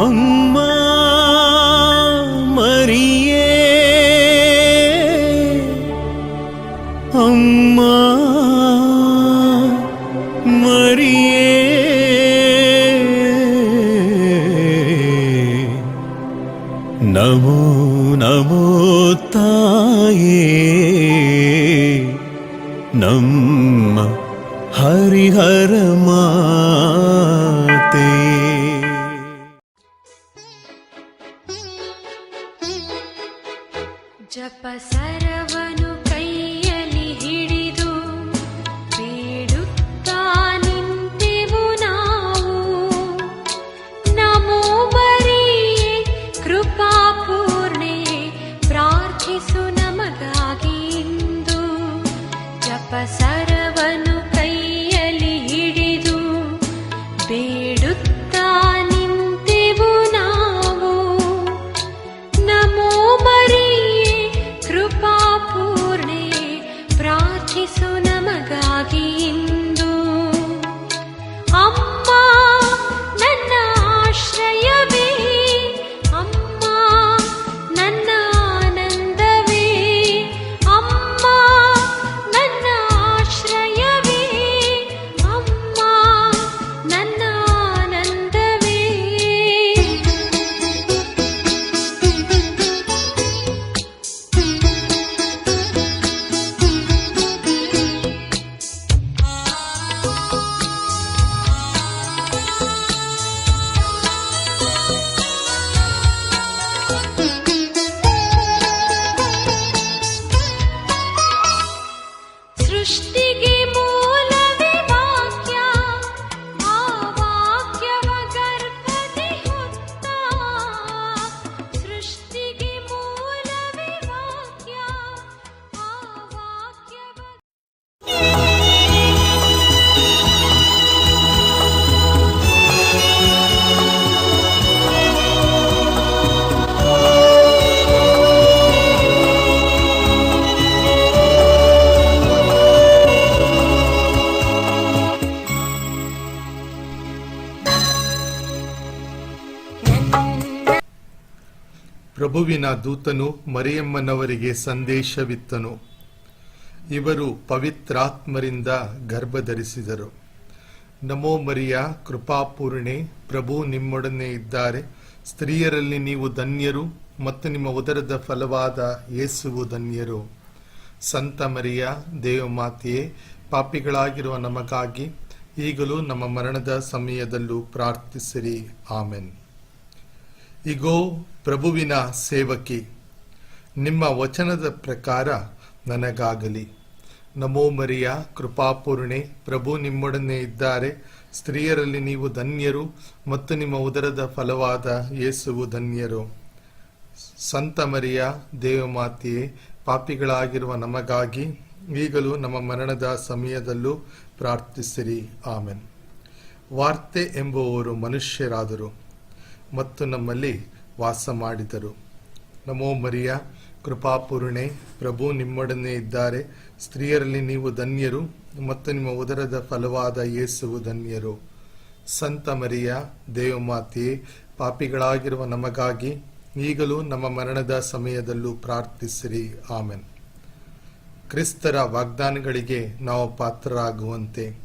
ಅಮ್ಮ ಮರಿಯೇ, ಅಮ್ಮ ಮರಿಯೇ, ನಮೋ ನಮೋ ತಾಯೇ, ನಮ್ಮ ಹರಿಹರ ಮಾತೆ. ಜಪ ಸರವನು ಕೈಯಲ್ಲಿ ಹಿಡಿದು ಬೇಡುತ್ತಾ ನಿಂತೆವು ನಾವು. ನಮೋ ಮರಿಯೇ ಕೃಪಾಪೂರ್ಣೆ, ಪ್ರಾರ್ಥಿಸು ನಮಗಾಗಿ ಇಂದು. ಜಪ ಸರವನು ಕೈಯಲ್ಲಿ ಹಿಡಿದು ಬೇಡುತ್ತಾ ನಿಂತೆವು ನಾವು. ನಮೋ ಮರಿಯೇ ಕೃಪಾಪೂರ್ಣೆ, ಪ್ರಾರ್ಥಿಸು ನಮಗಾಗಿ ಇಂದು. ಅಮ್ಮ ನನ್ನ ಆಶ್ರಯವೇ, ಅಮ್ಮ ನನ್ನ ಆನಂದವೇ, ಅಮ್ಮ ನನ್ನ ಆಶ್ರಯವೇ, ಅಮ್ಮ ನನ್ನ ಆನಂದವೇ. ಸೃಷ್ಟಿಗೆ ಮೂಲವೇ ವಾಕ್ಯ, ಆ ವಾಕ್ಯವ ಗರ್ಭದಿ ಹೊತ್ತ. ಸೃಷ್ಟಿಗೆ ಮೂಲವೇ ವಾಕ್ಯ, ಆ ವಾಕ್ಯವ. ಪ್ರಭುವಿನ ದೂತನು ಮರಿಯಮ್ಮನವರಿಗೆ ಸಂದೇಶವಿತ್ತನು. ಇವರು ಪವಿತ್ರಾತ್ಮರಿಂದ ಗರ್ಭಧರಿಸಿದರು. ನಮೋ ಮರಿಯ ಕೃಪಾಪೂರ್ಣೆ, ಪ್ರಭು ನಿಮ್ಮೊಡನೆ ಇದ್ದಾರೆ. ಸ್ತ್ರೀಯರಲ್ಲಿ ನೀವು ಧನ್ಯರು, ಮತ್ತು ನಿಮ್ಮ ಉದರದ ಫಲವಾದ ಯೇಸುವು ಧನ್ಯರು. ಸಂತ ಮರಿಯ ದೇವಮಾತೆಯೇ, ಪಾಪಿಗಳಾಗಿರುವ ನಮಗಾಗಿ ಈಗಲೂ ನಮ್ಮ ಮರಣದ ಸಮಯದಲ್ಲೂ ಪ್ರಾರ್ಥಿಸಿರಿ. ಆಮೆನ್. ಇಗೋ ಪ್ರಭುವಿನ ಸೇವಕಿ, ನಿಮ್ಮ ವಚನದ ಪ್ರಕಾರ ನನಗಾಗಲಿ. ನಮೋ ಮರಿಯ ಕೃಪಾಪೂರ್ಣೆ, ಪ್ರಭು ನಿಮ್ಮೊಡನೆ ಇದ್ದಾರೆ. ಸ್ತ್ರೀಯರಲ್ಲಿ ನೀವು ಧನ್ಯರು, ಮತ್ತು ನಿಮ್ಮ ಉದರದ ಫಲವಾದ ಯೇಸುವು ಧನ್ಯರು. ಸಂತ ಮರಿಯ ದೇವಮಾತೆಯೇ, ಪಾಪಿಗಳಾಗಿರುವ ನಮಗಾಗಿ ಈಗಲೂ ನಮ್ಮ ಮರಣದ ಸಮಯದಲ್ಲೂ ಪ್ರಾರ್ಥಿಸಿರಿ. ಆಮೆನ್. ವಾರ್ತೆ ಎಂಬುವವರು ಮನುಷ್ಯರಾದರು ಮತ್ತು ನಮ್ಮಲ್ಲಿ ವಾಸ ಮಾಡಿದರು. ನಮೋ ಮರಿಯ ಕೃಪಾಪೂರ್ಣೆ, ಪ್ರಭು ನಿಮ್ಮೊಡನೆ ಇದ್ದಾರೆ. ಸ್ತ್ರೀಯರಲ್ಲಿ ನೀವು ಧನ್ಯರು, ಮತ್ತು ನಿಮ್ಮ ಉದರದ ಫಲವಾದ ಯೇಸುವು ಧನ್ಯರು. ಸಂತ ಮರಿಯ ದೇವಮಾತೆಯೇ, ಪಾಪಿಗಳಾಗಿರುವ ನಮಗಾಗಿ ಈಗಲೂ ನಮ್ಮ ಮರಣದ ಸಮಯದಲ್ಲೂ ಪ್ರಾರ್ಥಿಸಿರಿ. ಆಮೆನ್. ಕ್ರಿಸ್ತರ ವಾಗ್ದಾನಗಳಿಗೆ ನಾವು ಪಾತ್ರರಾಗುವಂತೆ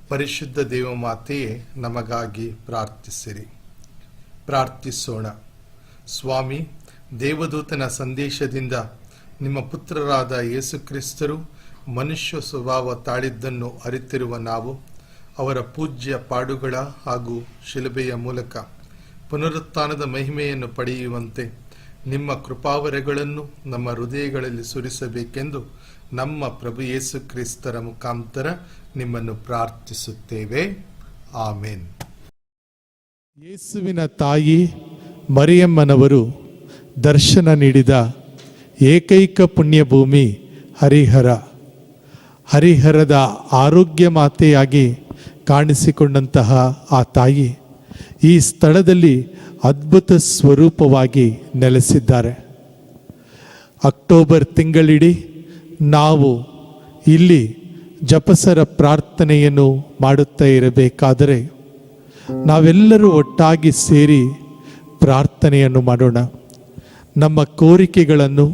ಪರಿಶುದ್ಧ ದೇವಮಾತೆಯೇ ನಮಗಾಗಿ ಪ್ರಾರ್ಥಿಸಿರಿ. ಪ್ರಾರ್ಥಿಸೋಣ. ಸ್ವಾಮಿ, ದೇವದೂತನ ಸಂದೇಶದಿಂದ ನಿಮ್ಮ ಪುತ್ರರಾದ ಯೇಸು ಕ್ರಿಸ್ತರು ಮನುಷ್ಯ ಸ್ವಭಾವ ತಾಳಿದ್ದನ್ನು ಅರಿತಿರುವ ನಾವು ಅವರ ಪೂಜ್ಯ ಪಾಡುಗಳ ಹಾಗೂ ಶಿಲುಬೆಯ ಮೂಲಕ ಪುನರುತ್ಥಾನದ ಮಹಿಮೆಯನ್ನು ಪಡೆಯುವಂತೆ ನಿಮ್ಮ ಕೃಪಾವರಗಳನ್ನು ನಮ್ಮ ಹೃದಯಗಳಲ್ಲಿ ಸುರಿಸಬೇಕೆಂದು ನಮ್ಮ ಪ್ರಭು ಯೇಸು ಕ್ರಿಸ್ತರ ಮುಖಾಂತರ ನಿಮ್ಮನ್ನು ಪ್ರಾರ್ಥಿಸುತ್ತೇವೆ. ಆಮೇನ್. ಯೇಸುವಿನ ತಾಯಿ ಮರಿಯಮ್ಮನವರು ದರ್ಶನ ನೀಡಿದ ಏಕೈಕ ಪುಣ್ಯಭೂಮಿ ಹರಿಹರ. ಹರಿಹರದ ಆರೋಗ್ಯ ಮಾತೆಯಾಗಿ ಕಾಣಿಸಿಕೊಂಡಂತಹ ಆ ತಾಯಿ ಈ ಸ್ಥಳದಲ್ಲಿ ಅದ್ಭುತ ಸ್ವರೂಪವಾಗಿ ನೆಲೆಸಿದ್ದಾರೆ. ಅಕ್ಟೋಬರ್ ತಿಂಗಳಿಡೀ ನಾವು ಇಲ್ಲಿ ಜಪಸರ ಪ್ರಾರ್ಥನೆಯನ್ನು ಮಾಡುತ್ತಾ ಇರಬೇಕಾದರೆ ನಾವೆಲ್ಲರೂ ಒಟ್ಟಾಗಿ ಸೇರಿ ಪ್ರಾರ್ಥನೆಯನ್ನು ಮಾಡೋಣ. ನಮ್ಮ ಕೋರಿಕೆಗಳನ್ನು,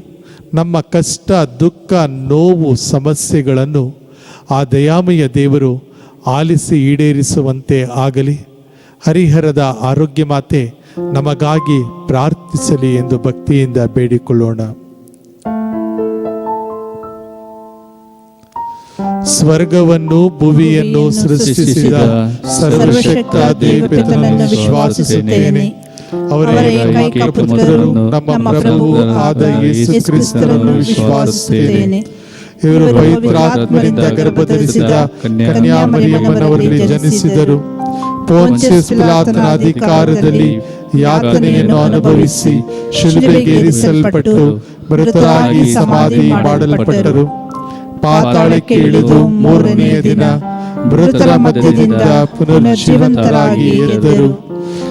ನಮ್ಮ ಕಷ್ಟ, ದುಃಖ, ನೋವು, ಸಮಸ್ಯೆಗಳನ್ನು ಆ ದಯಾಮಯ ದೇವರು ಆಲಿಸಿ ಈಡೇರಿಸುವಂತೆ ಆಗಲಿ. ಹರಿಹರದ ಆರೋಗ್ಯ ಮಾತೆ ನಮಗಾಗಿ ಪ್ರಾರ್ಥಿಸಲಿ ಎಂದು ಭಕ್ತಿಯಿಂದ ಬೇಡಿಕೊಳ್ಳೋಣ. ಸ್ವರ್ಗವನ್ನು ಭುವಿಯನ್ನು ಸೃಷ್ಟಿಸಿದ ಸರ್ವಶಕ್ತ ದೇವತೆಯನ್ನು ವಿಶ್ವಾಸಿಸುತ್ತೇನೆ. ಅವರ ಏಕೈಕ ಪುತ್ರರು ನಮ್ಮ ಪ್ರಭು ಆದ ಯೇಸು ಕ್ರಿಸ್ತರನ್ನು ವಿಶ್ವಾಸಿಸುತ್ತೇನೆ. ಇವರು ಪವಿತ್ರಾತ್ಮರಿಂದ ಗರ್ಭಧರಿಸಿದ ಕನ್ಯಾಮರಿಯಮ್ಮನವರಲ್ಲಿ ಜನಿಸಿದರು. ಪೋನ್ಸಿಯಸ್ ಪಿಲಾತನ ಅಧಿಕಾರದಲ್ಲಿ ಯಾತನೆಯನ್ನು ಅನುಭವಿಸಿ ಶಿಲುಬೆಗೇರಿಸಲ್ಪಟ್ಟು ಮೃತರಾಗಿ ಸಮಾಧಿ ಮಾಡಲ್ಪಟ್ಟರು. ಪಾತಾಳಕ್ಕೆ ಇಳಿದು ಮೂರನೆಯ ದಿನ ಮೃತರ ಮಧ್ಯದಿಂದ ಪುನರ್ಜೀವಂತರಾಗಿ ಎದ್ದರು.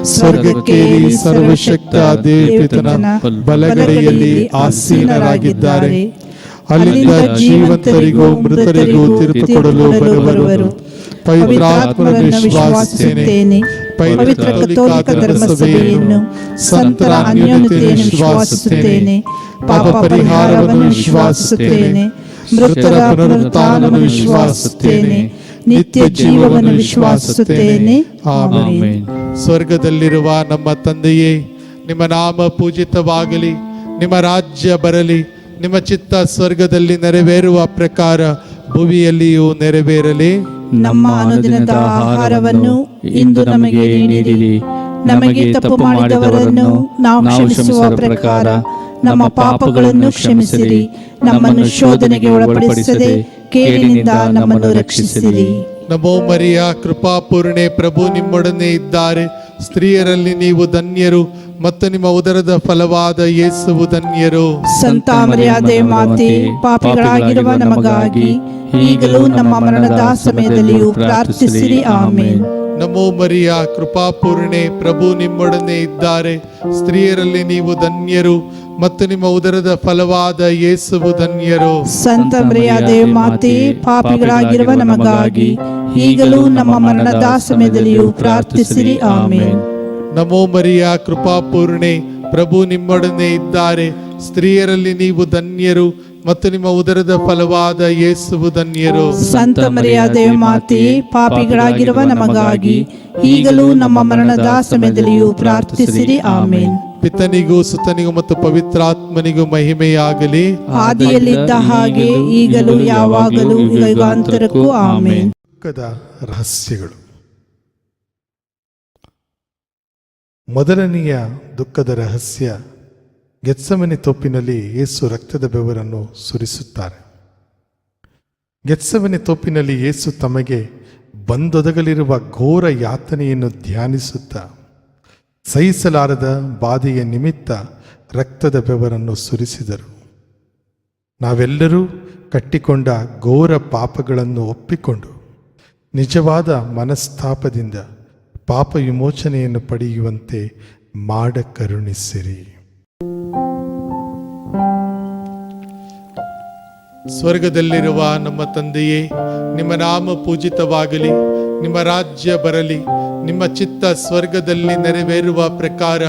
ಸ್ವರ್ಗಕ್ಕೇರಿ ಸರ್ವಶಕ್ತ ದೇವಪಿತನ ಬಲಗಡೆಯಲ್ಲಿ ಆಸೀನರಾಗಿದ್ದಾರೆ. ಅಲ್ಲಿಂದ ಜೀವಂತರಿಗೂ ಮೃತರಿಗೂ ತೀರ್ಪು ಕೊಡಲು ಬರುವರು. ಪವಿತ್ರಾತ್ಮರನ್ನು ವಿಶ್ವಾಸಿಸುತ್ತೇನೆ. ಪವಿತ್ರ ಕಥೋಲಿಕ ಧರ್ಮಸಭೆಯನ್ನು, ಸಂತರ ಅನ್ಯೋನ್ಯತೆಯನ್ನು ವಿಶ್ವಾಸಿಸುತ್ತೇನೆ. ಪಾಪ ಪರಿಹಾರವನ್ನು ವಿಶ್ವಾಸಿಸುತ್ತೇನೆ. ಮೃತರ ಪುನರುತ್ಥಾನವನ್ನು ವಿಶ್ವಾಸಿಸುತ್ತೇನೆ. ನಿತ್ಯ ಜೀವವನ್ನು ವಿಶ್ವಾಸಿಸುತ್ತೇನೆ. ಆಮೆನ್. ಸ್ವರ್ಗದಲ್ಲಿರುವ ನಮ್ಮ ತಂದೆಯೇ, ನಿಮ್ಮ ನಾಮ ಪೂಜಿತವಾಗಲಿ. ನಿಮ್ಮ ರಾಜ್ಯ ಬರಲಿ. ನಿಮ್ಮ ಚಿತ್ತ ಸ್ವರ್ಗದಲ್ಲಿ ನೆರವೇರುವ ಪ್ರಕಾರ ಭುವಿಯಲ್ಲಿಯೂ ನೆರವೇರಲಿ. ನಮ್ಮ ಅನುದಿನದ ಆಹಾರವನ್ನು ಇಂದು ನಮಗೆ ನೀಡಿರಿ. ನಮಗೆ ತಪ್ಪು ಮಾಡಿದವರನ್ನು ನಾವು ಕ್ಷಮಿಸುವ ಪ್ರಕಾರ ನಮ್ಮ ಪಾಪಗಳನ್ನು ಕ್ಷಮಿಸಿರಿ. ನಮ್ಮನ್ನು ಶೋಧನೆಗೆ ಒಳಪಡಿಸದೆ ಕೇಡಿನಿಂದ ನಮ್ಮನ್ನು ರಕ್ಷಿಸಿರಿ. ನಮೋ ಮರಿಯ, ಕೃಪಾಪೂರ್ಣೆ, ಪ್ರಭು ನಿಮ್ಮೊಡನೆ ಇದ್ದಾರೆ. ಸ್ತ್ರೀಯರಲ್ಲಿ ನೀವು ಧನ್ಯರು ಮತ್ತು ನಿಮ್ಮ ಉದರದ ಫಲವಾದ ಯೇಸುವು ಧನ್ಯರು. ಸಂತ ಮರಿಯಾದೆ ಮಾತೆ, ಪಾಪಿಗಳಾಗಿರುವ ನಮಗಾಗಿ ಈಗಲೂ ನಮ್ಮ ಮರಣದ ಸಮಯದಲ್ಲಿಯೂ ಪ್ರಾರ್ಥಿಸಿರಿ. ಆಮೇನ್. ನಮೋ ಮರಿಯ, ಕೃಪಾಪೂರ್ಣೆ, ಪ್ರಭು ನಿಮ್ಮೊಡನೆ ಇದ್ದಾರೆ. ಸ್ತ್ರೀಯರಲ್ಲಿ ನೀವು ಧನ್ಯರು ಮತ್ತು ನಿಮ್ಮ ಉದರದ ಫಲವಾದ ಯೇಸುವು ಧನ್ಯರು. ಸಂತ ಮರಿಯಾದೆ ಮಾತೆ, ಪಾಪಿಗಳಾಗಿರುವ ನಮಗಾಗಿ ಈಗಲೂ ನಮ್ಮ ಮರಣದ ಸಮಯದಲ್ಲಿಯೂ ಪ್ರಾರ್ಥಿಸಿರಿ. ಆಮೇನ್. ನಮೋ ಮರಿಯ, ಕೃಪಾಪೂರ್ಣೆ, ಪ್ರಭು ನಿಮ್ಮೊಡನೆ ಇದ್ದಾರೆ. ಸ್ತ್ರೀಯರಲ್ಲಿ ನೀವು ಧನ್ಯರು ಮತ್ತು ನಿಮ್ಮ ಉದರದ ಫಲವಾದ ಯೇಸುವು ಧನ್ಯರು. ಸಂತ ಮರಿಯಾದೆ ಮಾತೆ, ಪಾಪಿಗಳಾಗಿರುವ ನಮಗಾಗಿ ಈಗಲೂ ನಮ್ಮ ಮರಣದ ಸಮಯದಲ್ಲಿಯೂ ಪ್ರಾರ್ಥಿಸಿರಿ. ಆಮೇನ್. ಪಿತನಿಗೂ ಸುತನಿಗೂ ಮತ್ತು ಪವಿತ್ರಾತ್ಮನಿಗೂ ಮಹಿಮೆಯಾಗಲಿ. ಆದಿಯಲ್ಲಿದ್ದ ಹಾಗೆ ಈಗಲೂ ಯಾವಾಗಲೂ ಯುಗಾಂತರಕ್ಕೂ. ಆಮೇನ್. ದುಃಖದ ರಹಸ್ಯಗಳು. ಮೊದಲನೆಯ ದುಃಖದ ರಹಸ್ಯ, ಗೆತ್ಸಮನೆ ತೋಪಿನಲ್ಲಿ ಯೇಸು ರಕ್ತದ ಬೆವರನ್ನು ಸುರಿಸುತ್ತಾರೆ. ಗೆತ್ಸಮನೆ ತೋಪಿನಲ್ಲಿ ಯೇಸು ತಮಗೆ ಬಂದೊದಗಲಿರುವ ಘೋರ ಯಾತನೆಯನ್ನು ಧ್ಯಾನಿಸುತ್ತಾ ಸಹಿಸಲಾರದ ಬಾಧೆಯ ನಿಮಿತ್ತ ರಕ್ತದ ಬೆವರನ್ನು ಸುರಿಸಿದರು. ನಾವೆಲ್ಲರೂ ಕಟ್ಟಿಕೊಂಡ ಘೋರ ಪಾಪಗಳನ್ನು ಒಪ್ಪಿಕೊಂಡು ನಿಜವಾದ ಮನಸ್ತಾಪದಿಂದ ಪಾಪ ವಿಮೋಚನೆಯನ್ನು ಪಡೆಯುವಂತೆ ಮಾಡ ಕರುಣಿಸಿರಿ. ಸ್ವರ್ಗದಲ್ಲಿರುವ ನಮ್ಮ ತಂದೆಯೇ, ನಿಮ್ಮ ನಾಮ ಪೂಜಿತವಾಗಲಿ. ನಿಮ್ಮ ರಾಜ್ಯ ಬರಲಿ. ನಿಮ್ಮ ಚಿತ್ತ ಸ್ವರ್ಗದಲ್ಲಿ ನೆರವೇರುವ ಪ್ರಕಾರ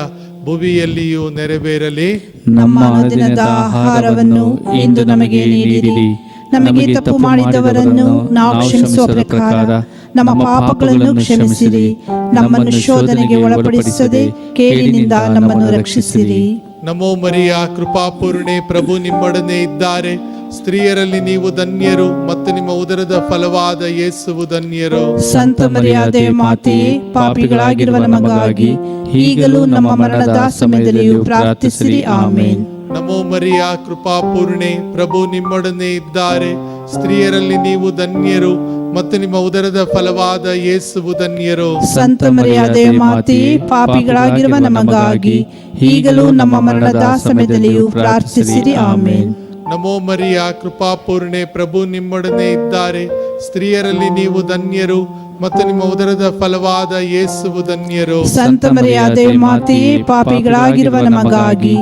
ಭುವಿಯಲ್ಲಿಯೂ ನೆರವೇರಲಿ. ನಮ್ಮ ಅನುದಿನದ ಆಹಾರವನ್ನು ಇಂದು ನಮಗೆ ನೀಡಿರಿ. ನಮಗೆ ತಪ್ಪು ಮಾಡಿದವರನ್ನು ನಾವು ಕ್ಷಮಿಸುವ ಪ್ರಕಾರ ನಮ್ಮ ಪಾಪಗಳನ್ನು ಕ್ಷಮಿಸಿರಿ. ನಮ್ಮನ್ನು ಶೋಧನೆಗೆ ಒಳಪಡಿಸದೆ ಕೇಡಿನಿಂದ ನಮ್ಮನ್ನು ರಕ್ಷಿಸಿರಿ. ನಮೋ ಮರಿಯ, ಕೃಪಾಪೂರ್ಣೆ, ಪ್ರಭು ನಿಮ್ಮೊಡನೆ ಇದ್ದಾರೆ. ಸ್ತ್ರೀಯರಲ್ಲಿ ನೀವು ಧನ್ಯರು ಮತ್ತು ನಿಮ್ಮ ಉದರದ ಫಲವಾದ ಯೇಸುವು ಧನ್ಯರು. ಸಂತ ಮರಿಯಾದೆ ಮಾತೆ, ಪಾಪಿಗಳಾಗಿರುವ ನಮಗಾಗಿ ಈಗಲೂ ನಮ್ಮ ಮರಣದ ಸಮಯದಲ್ಲಿಯೂ ಪ್ರಾರ್ಥಿಸಿರಿ. ಆಮೇನ್. ನಮೋ ಮರಿಯ, ಕೃಪಾಪೂರ್ಣೆ, ಪ್ರಭು ನಿಮ್ಮೊಡನೆ ಇದ್ದಾರೆ. ಸ್ತ್ರೀಯರಲ್ಲಿ ನೀವು ಧನ್ಯರು ಮತ್ತು ನಿಮ್ಮ ಉದರದ ಫಲವಾದ ಯೇಸುವು ಧನ್ಯರು. ಸಂತ ಮರಿಯಾದೆ ಮಾತೆ, ಪಾಪಿಗಳಾಗಿರುವ ನಮಗಾಗಿ ಈಗಲೂ ನಮ್ಮ ಮರಣದ ಸಮಯದಲ್ಲಿಯೂ ಪ್ರಾರ್ಥಿಸಿರಿ. ಆಮೇನ್. ನಮೋ ಮರಿಯ, ಕೃಪಾಪೂರ್ಣೆ, ಪ್ರಭು ನಿಮ್ಮೊಡನೆ ಇದ್ದಾರೆ. ಸ್ತ್ರೀಯರಲ್ಲಿ ನೀವು ಧನ್ಯರು ಮತ್ತು ನಿಮ್ಮ ಉದರದ ಫಲವಾದ ಯೇಸುವು ಧನ್ಯರು. ಸಂತ ಮರಿಯಾದೆ ಮಾತೆ, ಪಾಪಿಗಳಾಗಿರುವ ನಮಗಾಗಿ